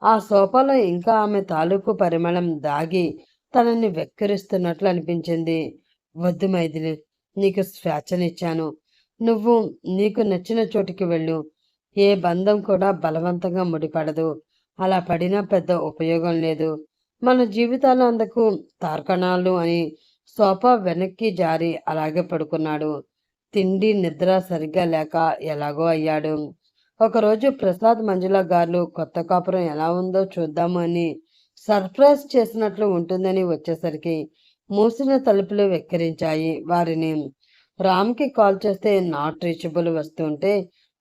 ఆ సోఫాలో ఇంకా ఆమె తాలూకు పరిమళం దాగి తనని వెక్కిరిస్తున్నట్లు అనిపించింది. వద్దు మైథిలి, నీకు స్వేచ్ఛనిచ్చాను. నువ్వు నీకు నచ్చిన చోటికి వెళ్ళు. ఏ బంధం కూడా బలవంతంగా ముడిపడదు. అలా పడినా పెద్ద ఉపయోగం లేదు. మన జీవితాలు అందుకు తార్కణాలు అని సోఫా వెనక్కి జారి అలాగే పడుకున్నాడు. తిండి నిద్ర సరిగ్గా లేక ఎలాగో అయ్యాడు. ఒకరోజు ప్రసాద్ మంజుల గారు కొత్త కాపురం ఎలా ఉందో చూద్దాము అని సర్ప్రైజ్ చేసినట్లు ఉంటుందని వచ్చేసరికి మూసిన తలుపులు వెక్కిరించాయి వారిని. రామ్కి కాల్ చేస్తే నాట్ రీచబుల్ వస్తుంటే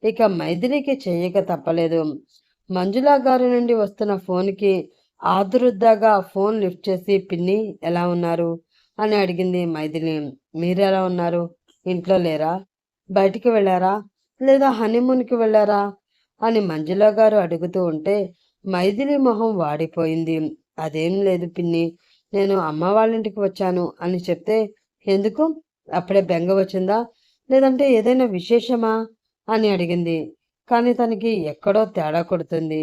ఇక మైథిలికి చేయక తప్పలేదు. మంజులా గారి నుండి వస్తున్న ఫోన్కి ఆదురుద్దాగా ఫోన్ లిఫ్ట్ చేసి, పిన్ని ఎలా ఉన్నారు అని అడిగింది మైథిలి. మీరెలా ఉన్నారు? ఇంట్లో లేరా? బయటికి వెళ్ళారా? లేదా హనీమూన్కి వెళ్ళారా అని మంజులా గారు అడుగుతూ ఉంటే మైథిలి మొహం వాడిపోయింది. అదేం లేదు పిన్ని, నేను అమ్మ వాళ్ళ ఇంటికి వచ్చాను అని చెప్తే, ఎందుకు అప్పుడే బెంగ వచ్చిందా, లేదంటే ఏదైనా విశేషమా అని అడిగింది. కానీ తనకి ఎక్కడో తేడా కొడుతుంది.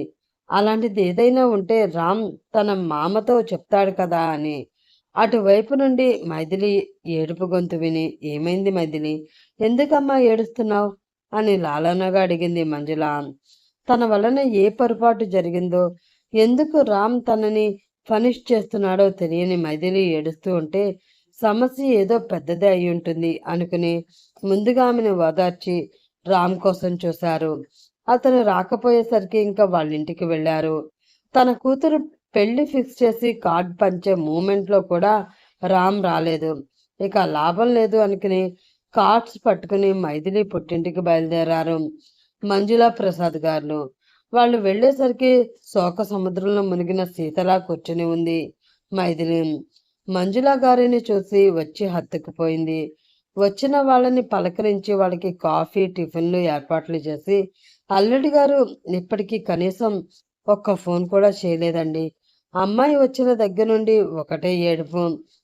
అలాంటిది ఏదైనా ఉంటే రామ్ తన మామతో చెప్తాడు కదా అని. అటువైపు నుండి మైథిలి ఏడుపు గొంతు విని, "ఏమైంది మైథిలి? ఎందుకమ్మా ఏడుస్తున్నావు?" అని లాలనగా అడిగింది మంజుల. తన వలన ఏ పొరపాటు జరిగిందో, ఎందుకు రామ్ తనని పనిష్ చేస్తున్నాడో తెలియని మైథిలి ఏడుస్తూ ఉంటే, సమస్య ఏదో పెద్దదే అయ్యుంటుంది అనుకుని ముందుగా ఆమెను ఓదార్చి రామ్ కోసం చూశారు. అతను రాకపోయేసరికి ఇంకా వాళ్ళింటికి వెళ్ళారు. తన కూతురు పెళ్లి ఫిక్స్ చేసి కార్డ్ పంచే మూమెంట్లో కూడా రామ్ రాలేదు. ఇక లాభం లేదు అనుకుని కార్డ్స్ పట్టుకుని మైథిలి పుట్టింటికి బయలుదేరారు మంజుల ప్రసాద్ గారు. వాళ్ళు వెళ్ళేసరికి శోక సముద్రంలో మునిగిన సీతలా కూర్చుని ఉంది మైథిలి. మంజుల గారిని చూసి వచ్చి హత్తుకుపోయింది. వచ్చిన వాళ్ళని పలకరించి వాళ్ళకి కాఫీ టిఫిన్లు ఏర్పాట్లు చేసి, అల్లుడి గారు ఇప్పటికీ కనీసం ఒక్క ఫోన్ కూడా చేయలేదండి. అమ్మాయి వచ్చిన దగ్గర నుండి ఒకటే ఏడుపు.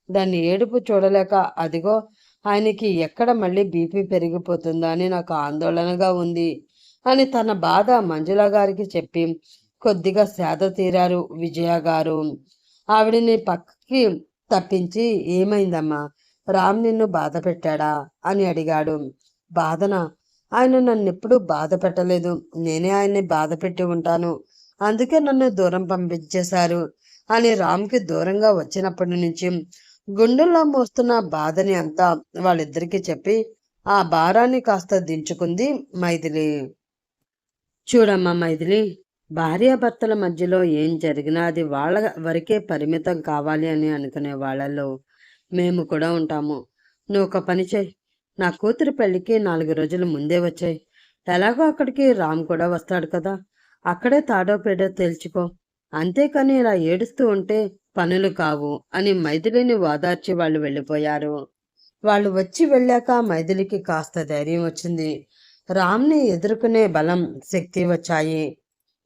దాన్ని ఏడుపు చూడలేక అదిగో ఆయనకి ఎక్కడ మళ్ళీ బీపీ పెరిగిపోతుందా అని నాకు ఆందోళనగా ఉంది అని తన బాధ మంజుల గారికి చెప్పి కొద్దిగా సేద తీరారు విజయ గారు. ఆవిడని పక్కకి తప్పించి, "ఏమైందమ్మా? రామ్ నిన్ను బాధ పెట్టాడా?" అని అడిగాడు. "బాధనా? ఆయన నన్నెప్పుడూ బాధ పెట్టలేదు. నేనే ఆయన్ని బాధ పెట్టి ఉంటాను. అందుకే నన్ను దూరం పంపించేశారు" అని రామ్కి దూరంగా వచ్చినప్పటి నుంచి గుండెల్లో మోస్తున్న బాధని అంతా వాళ్ళిద్దరికీ చెప్పి ఆ భారాన్ని కాస్త దించుకుంది మైథిలి. "చూడమ్మా మైథిలి, భార్యాభర్తల మధ్యలో ఏం జరిగినా అది వాళ్ళ వరకే పరిమితం కావాలి అని అనుకునే వాళ్ళల్లో మేము కూడా ఉంటాము. నువ్వు ఒక పని చేయి, నా కూతురి పెళ్ళికి 4 రోజులు ముందే వచ్చాయి. ఎలాగో అక్కడికి రామ్ కూడా వస్తాడు కదా, అక్కడే తాడో పేడో తేల్చుకో. అంతేకాని ఇలా ఏడుస్తూ ఉంటే పనులు కావు" అని మైథిలిని ఓదార్చి వాళ్ళు వెళ్ళిపోయారు. వాళ్ళు వచ్చి వెళ్ళాక మైథిలికి కాస్త ధైర్యం వచ్చింది. రామ్ని ఎదుర్కొనే బలం, శక్తి వచ్చాయి.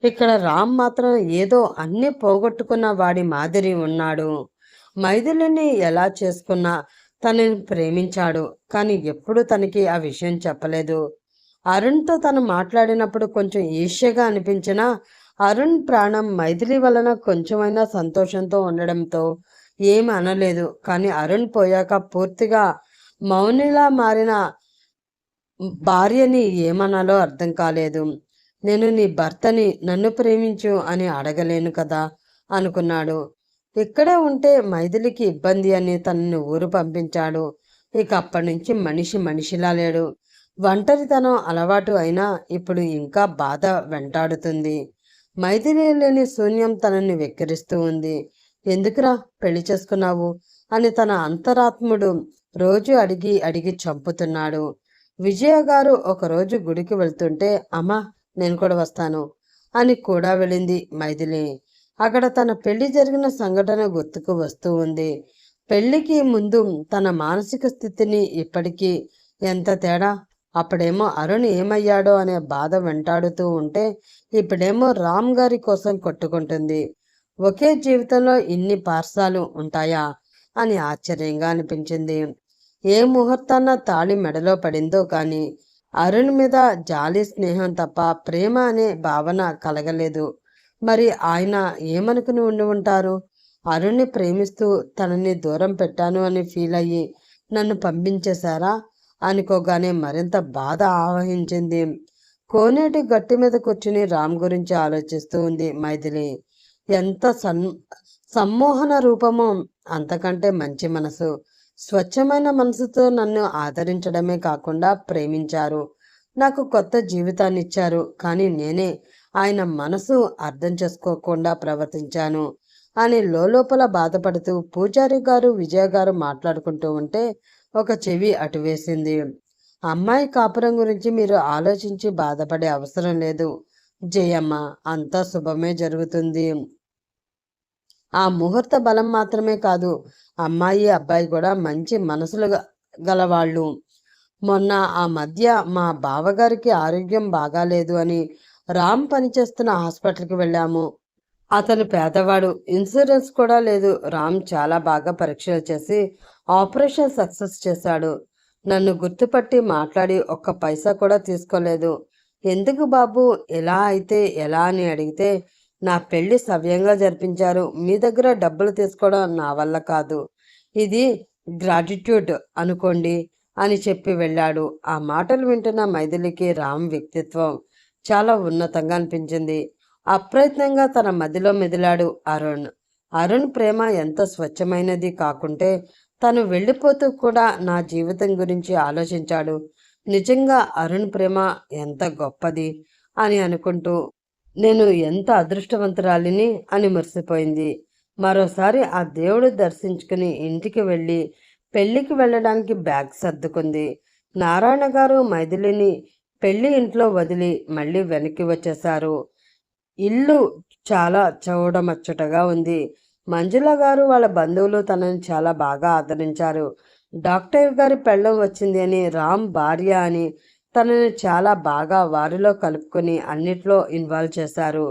ఇక్కడ రామ్ మాత్రం ఏదో అన్నీ పోగొట్టుకున్న వాడి మాదిరి ఉన్నాడు. మైథిలిని ఎలా చేసుకున్నా తనని ప్రేమించాడు, కానీ ఎప్పుడూ తనకి ఆ విషయం చెప్పలేదు. అరుణ్తో తను మాట్లాడినప్పుడు కొంచెం ఈర్ష్యగా అనిపించినా అరుణ్ ప్రాణం మైథిలి వలన కొంచెమైనా సంతోషంతో ఉండడంతో ఏమి అనలేదు. కానీ అరుణ్ పోయాక పూర్తిగా మౌనిలా మారిన భార్యని ఏమనాలో అర్థం కాలేదు. "నేను నీ భర్తని, నన్ను ప్రేమించు అని అడగలేను కదా" అనుకున్నాడు. ఇక్కడే ఉంటే మైథిలికి ఇబ్బంది అని తనని ఊరు పంపించాడు. ఇక అప్పటి నుంచి మనిషి మనిషిలా లేడు. ఒంటరితనం అలవాటు అయినా ఇప్పుడు ఇంకా బాధ వెంటాడుతుంది. మైథిలి లేని శూన్యం తనని వెక్కిరిస్తూ ఉంది. "ఎందుకురా పెళ్లి చేసుకున్నావు" అని తన అంతరాత్ముడు రోజు అడిగి అడిగి చంపుతున్నాడు. విజయ గారు ఒకరోజు గుడికి వెళ్తుంటే, "అమ్మా నేను కూడా వస్తాను" అని కూడా వెళ్ళింది మైథిలి. అక్కడ తన పెళ్లి జరిగిన సంఘటన గుర్తుకు వస్తూ ఉంది. పెళ్లికి ముందు తన మానసిక స్థితిని ఇప్పటికీ ఎంత తేడా! అప్పుడేమో అరుణ్ ఏమయ్యాడో అనే బాధ వెంటాడుతూ ఉంటే, ఇప్పుడేమో రామ్ గారి కోసం కొట్టుకుంటుంది. ఒకే జీవితంలో ఇన్ని పార్సాలు ఉంటాయా అని ఆశ్చర్యంగా అనిపించింది. ఏ ముహూర్తాన తాళి మెడలో పడిందో కానీ అరుణ్ మీద జాలి స్నేహం తప్ప ప్రేమ అనే భావన కలగలేదు. మరి ఆయన ఏమనుకుని ఉండి ఉంటారు? అరుణ్ని ప్రేమిస్తూ తనని దూరం పెట్టాను అని ఫీల్ అయ్యి నన్ను పంపించేశారా అనుకోగానే మరింత బాధ ఆవహించింది. కోనేటి గట్టి మీద కూర్చుని రామ్ గురించి ఆలోచిస్తూ ఉంది మైథిలి. ఎంత సమ్మోహన రూపమో, అంతకంటే మంచి మనసు, స్వచ్ఛమైన మనసుతో నన్ను ఆదరించడమే కాకుండా ప్రేమించారు. నాకు కొత్త జీవితాన్ని ఇచ్చారు. కానీ నేనే ఆయన మనసు అర్థం చేసుకోకుండా ప్రవర్తించాను అని లోపల బాధపడుతూ పూజారి గారు విజయ గారు మాట్లాడుకుంటూ ఉంటే ఒక చెవి అటు వేసింది. "అమ్మాయి కాపురం గురించి మీరు ఆలోచించి బాధపడే అవసరం లేదు జయమ్మ, అంతా శుభమే జరుగుతుంది. ఆ ముహూర్త బలం మాత్రమే కాదు, అమ్మాయి అబ్బాయి కూడా మంచి మనసులు గలవాళ్ళు. మొన్న ఆ మధ్య మా బావగారికి ఆరోగ్యం బాగాలేదు అని రామ్ పనిచేస్తున్న హాస్పిటల్కి వెళ్ళాము. అతను పేదవాడు, ఇన్సూరెన్స్ కూడా లేదు. రామ్ చాలా బాగా పరీక్షలు చేసి ఆపరేషన్ సక్సెస్ చేశాడు. నన్ను గుర్తుపట్టి మాట్లాడి ఒక్క పైసా కూడా తీసుకోలేదు. ఎందుకు బాబు, ఎలా అయితే ఎలా అని అడిగితే, నా పెళ్లి సవ్యంగా జరిపించారు. మీ దగ్గర డబ్బులు తీసుకోవడం నా వల్ల కాదు. ఇది గ్రాటిట్యూడ్ అనుకోండి అని చెప్పి వెళ్ళాడు. ఆ మాటలు వింటున్న మైథిలికి రామ్ వ్యక్తిత్వం చాలా ఉన్నతంగా అనిపించింది. అప్రయత్నంగా తన మదిలో మెదిలాడు అరుణ్. అరుణ్ ప్రేమ ఎంత స్వచ్ఛమైనది కాకుంటే తను వెళ్ళిపోతూ కూడా నా జీవితం గురించి ఆలోచించాడు. నిజంగా అరుణ్ ప్రేమ ఎంత గొప్పది అని అనుకుంటూ నేను ఎంత అదృష్టవంతురాలిని అని మురిసిపోయింది. మరోసారి ఆ దేవుడు దర్శించుకుని ఇంటికి వెళ్ళి పెళ్లికి వెళ్ళడానికి బ్యాగ్ సర్దుకుంది. నారాయణ గారు మైథిలిని పెళ్లి ఇంట్లో వదిలి మళ్ళీ వెనక్కి వచ్చేశారు. ఇల్లు చాలా చూడముచ్చటగా ఉంది. మంజుల గారు వాళ్ళ బంధువులు తనని చాలా బాగా ఆదరించారు. డాక్టర్ గారి పెళ్ళం వచ్చింది అని, రామ్ భార్య అని తనని చాలా బాగా వారిలో కలుపుకొని అన్నిట్లో ఇన్వాల్వ్ చేశారు.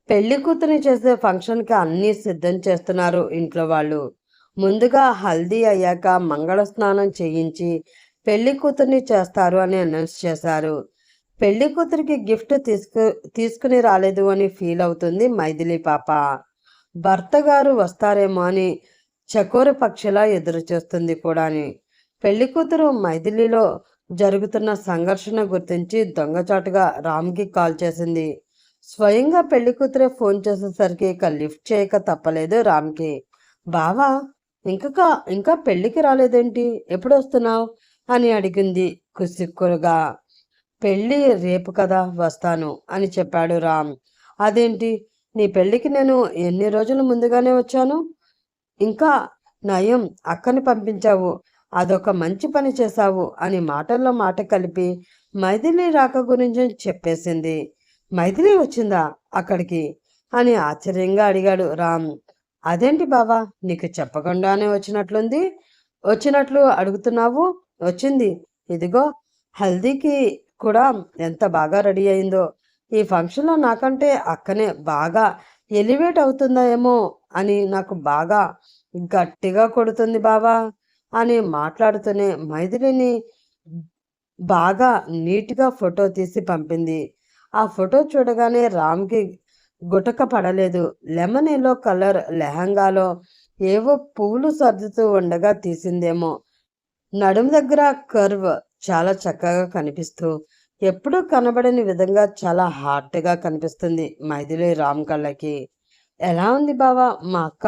పెళ్లి కూతురిని చేసే ఫంక్షన్కి అన్నీ సిద్ధం చేస్తున్నారు ఇంట్లో వాళ్ళు. ముందుగా హల్దీ అయ్యాక మంగళ స్నానం చేయించి పెళ్లి కూతుర్ని చేస్తారు అని అనౌన్స్ చేశారు. పెళ్లి కూతురికి గిఫ్ట్ తీసుకుని రాలేదు అని ఫీల్ అవుతుంది మైథిలి పాప. భర్త గారు వస్తారేమో అని చకోర పక్షిలా ఎదురు చూస్తుంది కూడాని. పెళ్లి కూతురు మైథిలిలో జరుగుతున్న సంఘర్షణ గుర్తించి దొంగచాటుగా రామ్కి కాల్ చేసింది. స్వయంగా పెళ్లి కూతురే ఫోన్ చేసేసరికి ఇక లిఫ్ట్ చేయక తప్పలేదు రామ్కి. బావా ఇంకా పెళ్లికి రాలేదేంటి, ఎప్పుడు వస్తున్నావు అని అడిగింది కుసిక్కులుగా. పెళ్ళి రేపు కదా, వస్తాను అని చెప్పాడు రామ్. అదేంటి, నీ పెళ్ళికి నేను ఎన్ని రోజుల ముందుగానే వచ్చాను. ఇంకా నయం అక్కని పంపించావు, అదొక మంచి పని చేశావు అని మాటల్లో మాట కలిపి మైథిలి రాక గురించి చెప్పేసింది. మైథిలి వచ్చిందా అక్కడికి అని ఆశ్చర్యంగా అడిగాడు రామ్. అదేంటి బావా, నీకు చెప్పకుండానే వచ్చినట్లు అడుగుతున్నావు. వచ్చింది, ఇదిగో హల్దీకి కూడా ఎంత బాగా రెడీ అయిందో. ఈ ఫంక్షన్లో నాకంటే అక్కనే బాగా ఎలివేట్ అవుతుందా ఏమో అని నాకు బాగా గట్టిగా కొడుతుంది బావా అని మాట్లాడుతూనే మైథిలిని బాగా నీట్గా ఫోటో తీసి పంపింది. ఆ ఫోటో చూడగానే రామ్కి గుటక పడలేదు. లెమన్ ఎల్లో కలర్ లెహంగాలో ఏవో పువ్వులు సర్దుతూ ఉండగా తీసిందేమో. నడుము దగ్గర కర్వ్ చాలా చక్కగా కనిపిస్తూ ఎప్పుడూ కనబడని విధంగా చాలా హార్ట్గా కనిపిస్తుంది మైథిలి రామ్ కళ్ళకి. ఎలా ఉంది బావా మా అక్క,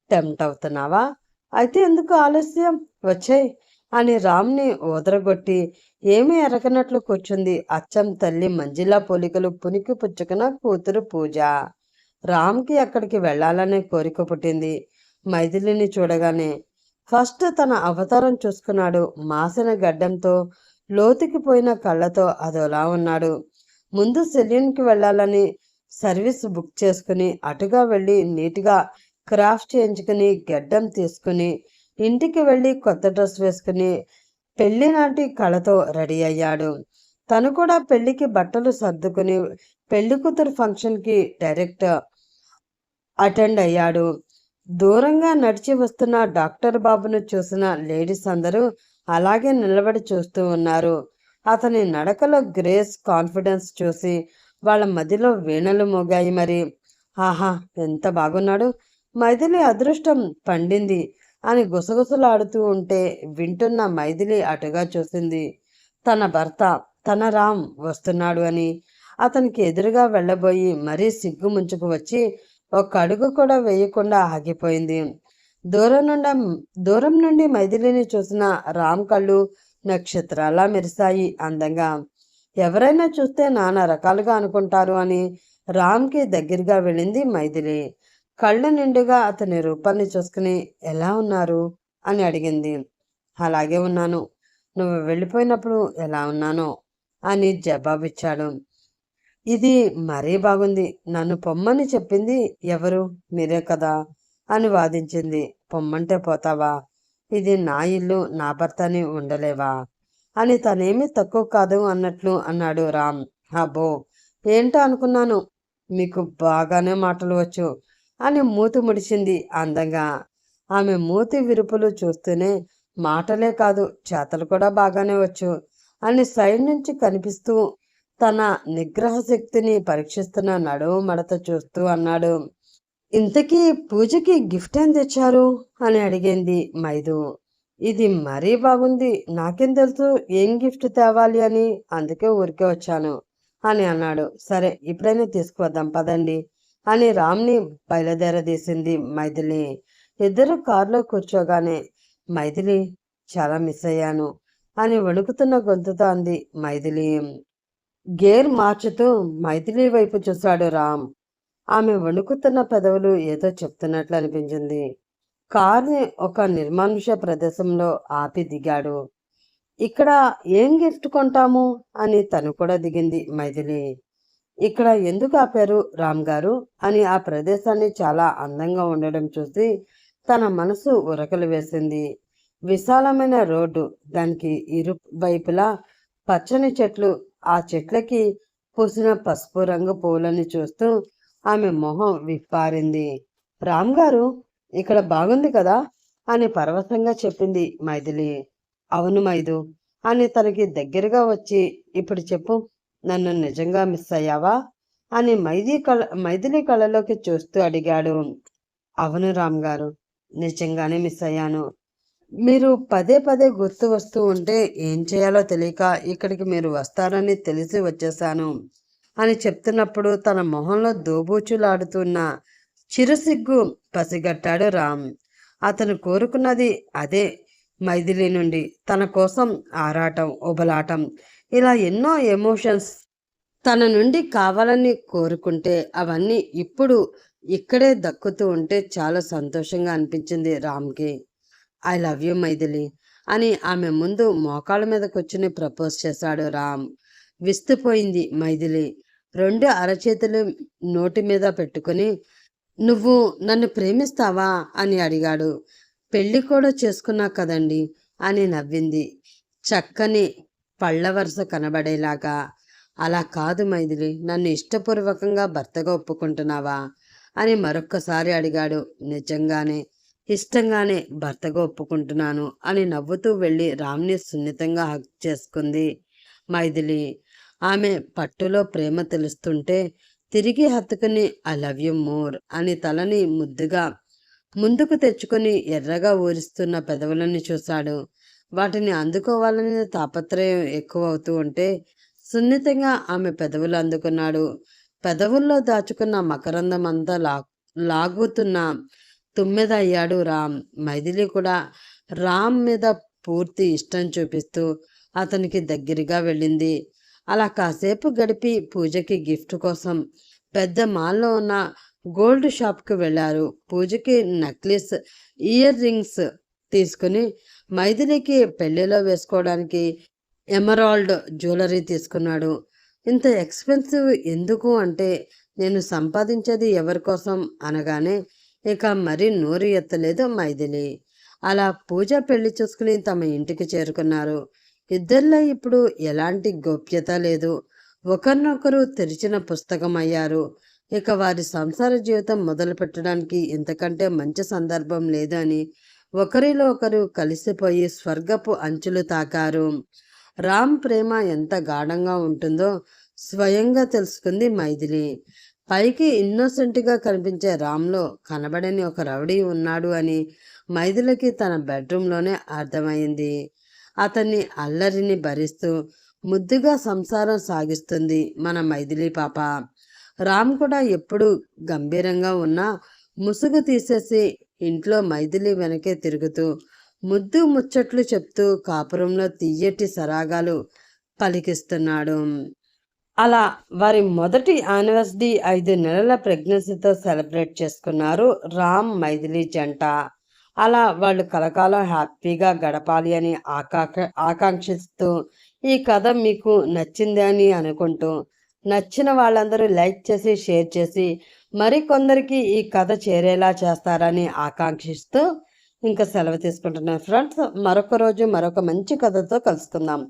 టెంప్ట్ అవుతున్నావా? అయితే ఎందుకు ఆలస్యం, వచ్చేయ్ అని రామ్ని ఓదరగొట్టి ఏమీ ఎరగనట్లు కూర్చుంది అచ్చం తల్లి మంజిలా పోలికలు పునికి పుచ్చుకున్న కూతురు పూజ. రామ్కి అక్కడికి వెళ్ళాలనే కోరిక పుట్టింది మైథిలిని చూడగానే. ఫస్ట్ తన అవతారం చూసుకున్నాడు. మాసిన గడ్డంతో లోతుకి పోయిన కళ్ళతో అదోలా ఉన్నాడు. ముందు సెల్యూన్కి వెళ్ళాలని సర్వీస్ బుక్ చేసుకుని అటుగా వెళ్ళి నీట్గా క్రాఫ్ట్ చేయించుకుని గడ్డం తీసుకుని ఇంటికి వెళ్ళి కొత్త డ్రెస్ వేసుకుని పెళ్లి నాటి కళతో రెడీ అయ్యాడు. తను కూడా పెళ్లికి బట్టలు సర్దుకుని పెళ్లి కూతురు ఫంక్షన్కి డైరెక్ట్ అటెండ్ అయ్యాడు. దూరంగా నడిచి వస్తున్న డాక్టర్ బాబును చూసిన లేడీస్ అందరూ అలాగే నిలబడి చూస్తూ ఉన్నారు. అతని నడకలో గ్రేస్, కాన్ఫిడెన్స్ చూసి వాళ్ళ మధ్యలో వీణలు మోగాయి. మరి ఆహా, ఎంత బాగున్నాడు, మైథిలి అదృష్టం పండింది అని గుసగుసలాడుతూ ఉంటే వింటున్న మైథిలి అటుగా చూసింది. తన భర్త, తన రామ్ వస్తున్నాడు అని. అతనికి ఎదురుగా వెళ్ళబోయి మరీ సిగ్గు ముంచుకు వచ్చి ఒక్క అడుగు కూడా వేయకుండా ఆగిపోయింది. దూరం నుండి మైథిలిని చూసిన రామ్ కళ్ళు నక్షత్రాలా మెరిశాయి అందంగా. ఎవరైనా చూస్తే నానా రకాలుగా అనుకుంటారు అని రామ్కి దగ్గరగా వెళ్ళింది మైథిలి. కళ్ళు నిండుగా అతని రూపాన్ని చూసుకుని ఎలా ఉన్నారు అని అడిగింది. అలాగే ఉన్నాను, నువ్వు వెళ్ళిపోయినప్పుడు ఎలా ఉన్నానో అని జవాబిచ్చాడు. ఇది మరీ బాగుంది, నన్ను పొమ్మని చెప్పింది ఎవరు, మీరే కదా అని వాదించింది. పొమ్మంటే పోతావా, ఇది నా ఇల్లు, నా భర్తని ఉండలేవా అని తనేమీ తక్కువ కాదు అన్నట్లు అన్నాడు రామ్. అబ్బో, ఏంటో అనుకున్నాను, మీకు బాగానే మాటలు వచ్చు అని మూతి ముడిచింది అందంగా. ఆమె మూతి విరుపులు చూస్తూనే మాటలే కాదు చేతలు కూడా బాగానే వచ్చు అని సైడ్ నుంచి కనిపిస్తూ తన నిగ్రహ శక్తిని పరీక్షిస్తున్న నడుము మడత చూస్తూ అన్నాడు. ఇంతకీ పూజకి గిఫ్ట్ ఏం తెచ్చారు అని అడిగింది మైదు. ఇది మరీ బాగుంది, నాకేం తెలుసు ఏం గిఫ్ట్ తేవాలి అని, అందుకే ఊరికే వచ్చాను అని అన్నాడు. సరే ఇప్పుడైనా తీసుకువద్దాం పదండి అని రామ్ని బయలుదేరదీసింది మైథిలి. ఇద్దరు కారులో కూర్చోగానే మైథిలి చాలా మిస్ అయ్యాను అని వణుకుతున్న గొంతుతో అంది మైథిలి. గేర్ మార్చుతూ మైథిలి వైపు చూశాడు రామ్. ఆమె వణుకుతున్న పెదవులు ఏదో చెప్తున్నట్లు అనిపించింది. కార్ని ఒక నిర్మానుష ప్రదేశంలో ఆపి దిగాడు. ఇక్కడ ఏం గిఫ్ట్ కొంటాము అని తను కూడా దిగింది మైథిలి. ఇక్కడ ఎందుకు ఆపారు రామ్ గారు అని ఆ ప్రదేశాన్ని చాలా అందంగా ఉండడం చూసి తన మనసు ఉరకలు వేసింది. విశాలమైన రోడ్డు, దానికి ఇరు వైపులా పచ్చని చెట్లు, ఆ చెట్లకి పూసిన పసుపు రంగు పూలని చూస్తూ ఆమె మొహం విప్పారింది. రామ్ గారు ఇక్కడ బాగుంది కదా అని పరవశంగా చెప్పింది మైథిలి. అవును మైదు అని తనకి దగ్గరగా వచ్చి, ఇప్పుడు చెప్పు, నన్ను నిజంగా మిస్ అయ్యావా అని మైథిలి కళ్ళలోకి చూస్తూ అడిగాడు. అవును రామ్ గారు, నిజంగానే మిస్ అయ్యాను. మీరు పదే పదే గుర్తు వస్తూ ఉంటే ఏం చేయాలో తెలియక ఇక్కడికి మీరు వస్తారని తెలిసి వచ్చేశాను అని చెప్తున్నప్పుడు తన మొహంలో దోబూచులాడుతున్న చిరుసిగ్గు పసిగట్టాడు రామ్. అతను కోరుకున్నది అదే. మైథిలి నుండి తన కోసం ఆరాటం, ఉబలాటం, ఇలా ఎన్నో ఎమోషన్స్ తన నుండి కావాలని కోరుకుంటే అవన్నీ ఇప్పుడు ఇక్కడే దక్కుతూ ఉంటే చాలా సంతోషంగా అనిపించింది రామ్కి. ఐ లవ్ యూ మైథిలి అని ఆమె ముందు మోకాళ్ళ మీద కూర్చుని ప్రపోజ్ చేశాడు రామ్. విస్తుపోయింది మైథిలి. రెండు అరచేతులు నోటి మీద పెట్టుకుని, నువ్వు నన్ను ప్రేమిస్తావా అని అడిగాడు. పెళ్లి కూడా చేసుకున్నా కదండి అని నవ్వింది, చక్కని పళ్ళ వరుస కనబడేలాగా. అలా కాదు మైథిలి, నన్ను ఇష్టపూర్వకంగా భర్తగా ఒప్పుకుంటున్నావా అని మరొక్కసారి అడిగాడు. నిజంగానే ఇష్టంగానే భర్తగా ఒప్పుకుంటున్నాను అని నవ్వుతూ వెళ్ళి రామ్ని సున్నితంగా హక్ చేసుకుంది మైథిలి. ఆమె పట్టులో ప్రేమ తెలుస్తుంటే తిరిగి హత్తుకుని ఐ లవ్ యూ మోర్ అని తలని ముద్దుగా ముందుకు తెచ్చుకొని ఎర్రగా ఊరిస్తున్న పెదవులని చూశాడు. వాటిని అందుకోవాలనే తాపత్రయం ఎక్కువ అవుతూ ఉంటే సున్నితంగా ఆమె పెదవులు అందుకున్నాడు. పెదవుల్లో దాచుకున్న మకరందం అంతా లాగుతున్న తుమ్మెద అయ్యాడు రామ్. మైథిలి కూడా రామ్ మీద పూర్తి ఇష్టం చూపిస్తూ అతనికి దగ్గరగా వెళ్ళింది. అలా కాసేపు గడిపి పూజకి గిఫ్ట్ కోసం పెద్ద మాల్లో ఉన్న గోల్డ్ షాప్కి వెళ్ళారు. పూజకి నక్లెస్, ఇయర్ రింగ్స్ తీసుకుని మైథిలికి పెళ్లిలో వేసుకోవడానికి ఎమరాల్డ్ జ్యువెలరీ తీసుకున్నాడు. ఇంత ఎక్స్పెన్సివ్ ఎందుకు అంటే, నేను సంపాదించేది ఎవరి కోసం అనగానే ఇక మరీ నోరు ఎత్తలేదు మైథిలి. అలా పూజ పెళ్లి చూసుకుని తమ ఇంటికి చేరుకున్నారు. ఇద్దరిలో ఇప్పుడు ఎలాంటి గోప్యత లేదు. ఒకరినొకరు తెరిచిన పుస్తకం అయ్యారు. ఇక వారి సంసార జీవితం మొదలు పెట్టడానికి ఇంతకంటే మంచి సందర్భం లేదు అని ఒకరిలో ఒకరు కలిసిపోయి స్వర్గపు అంచులు తాకారు. రామ్ ప్రేమ ఎంత గాఢంగా ఉంటుందో స్వయంగా తెలుసుకుంది మైథిలి. పైకి ఇన్నోసెంట్గా కనిపించే రామ్లో కనబడని ఒక రౌడీ ఉన్నాడు అని మైథిలికి తన బెడ్రూమ్లోనే అర్థమైంది. అతన్ని అల్లరిని భరిస్తూ ముద్దుగా సంసారం సాగిస్తుంది మన మైథిలి పాప. రామ్ కూడా ఎప్పుడు గంభీరంగా ఉన్నా ముసుగు తీసేసి ఇంట్లో మైథిలి వెనకే తిరుగుతూ ముద్దు ముచ్చట్లు చెప్తూ కాపురంలో తీయటి సరాగాలు పలికిస్తున్నాడు. అలా వారి మొదటి యానివర్సరీ 5 నెలల ప్రెగ్నెన్సీతో సెలబ్రేట్ చేసుకున్నారు రామ్ మైథిలి జంట. అలా వాళ్ళు కలకాలం హ్యాపీగా గడపాలి అని ఆకాంక్షిస్తూ ఈ కథ మీకు నచ్చింది అని అనుకుంటూ, నచ్చిన వాళ్ళందరూ లైక్ చేసి షేర్ చేసి మరికొందరికి ఈ కథ చేరేలా చేస్తారని ఆకాంక్షిస్తూ ఇంకా సెలవు తీసుకుంటున్నాను ఫ్రెండ్స్. మరొక రోజు మరొక మంచి కథతో కలుసుకుందాం.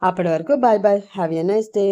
అప్పటి వరకు bye bye, have a nice day.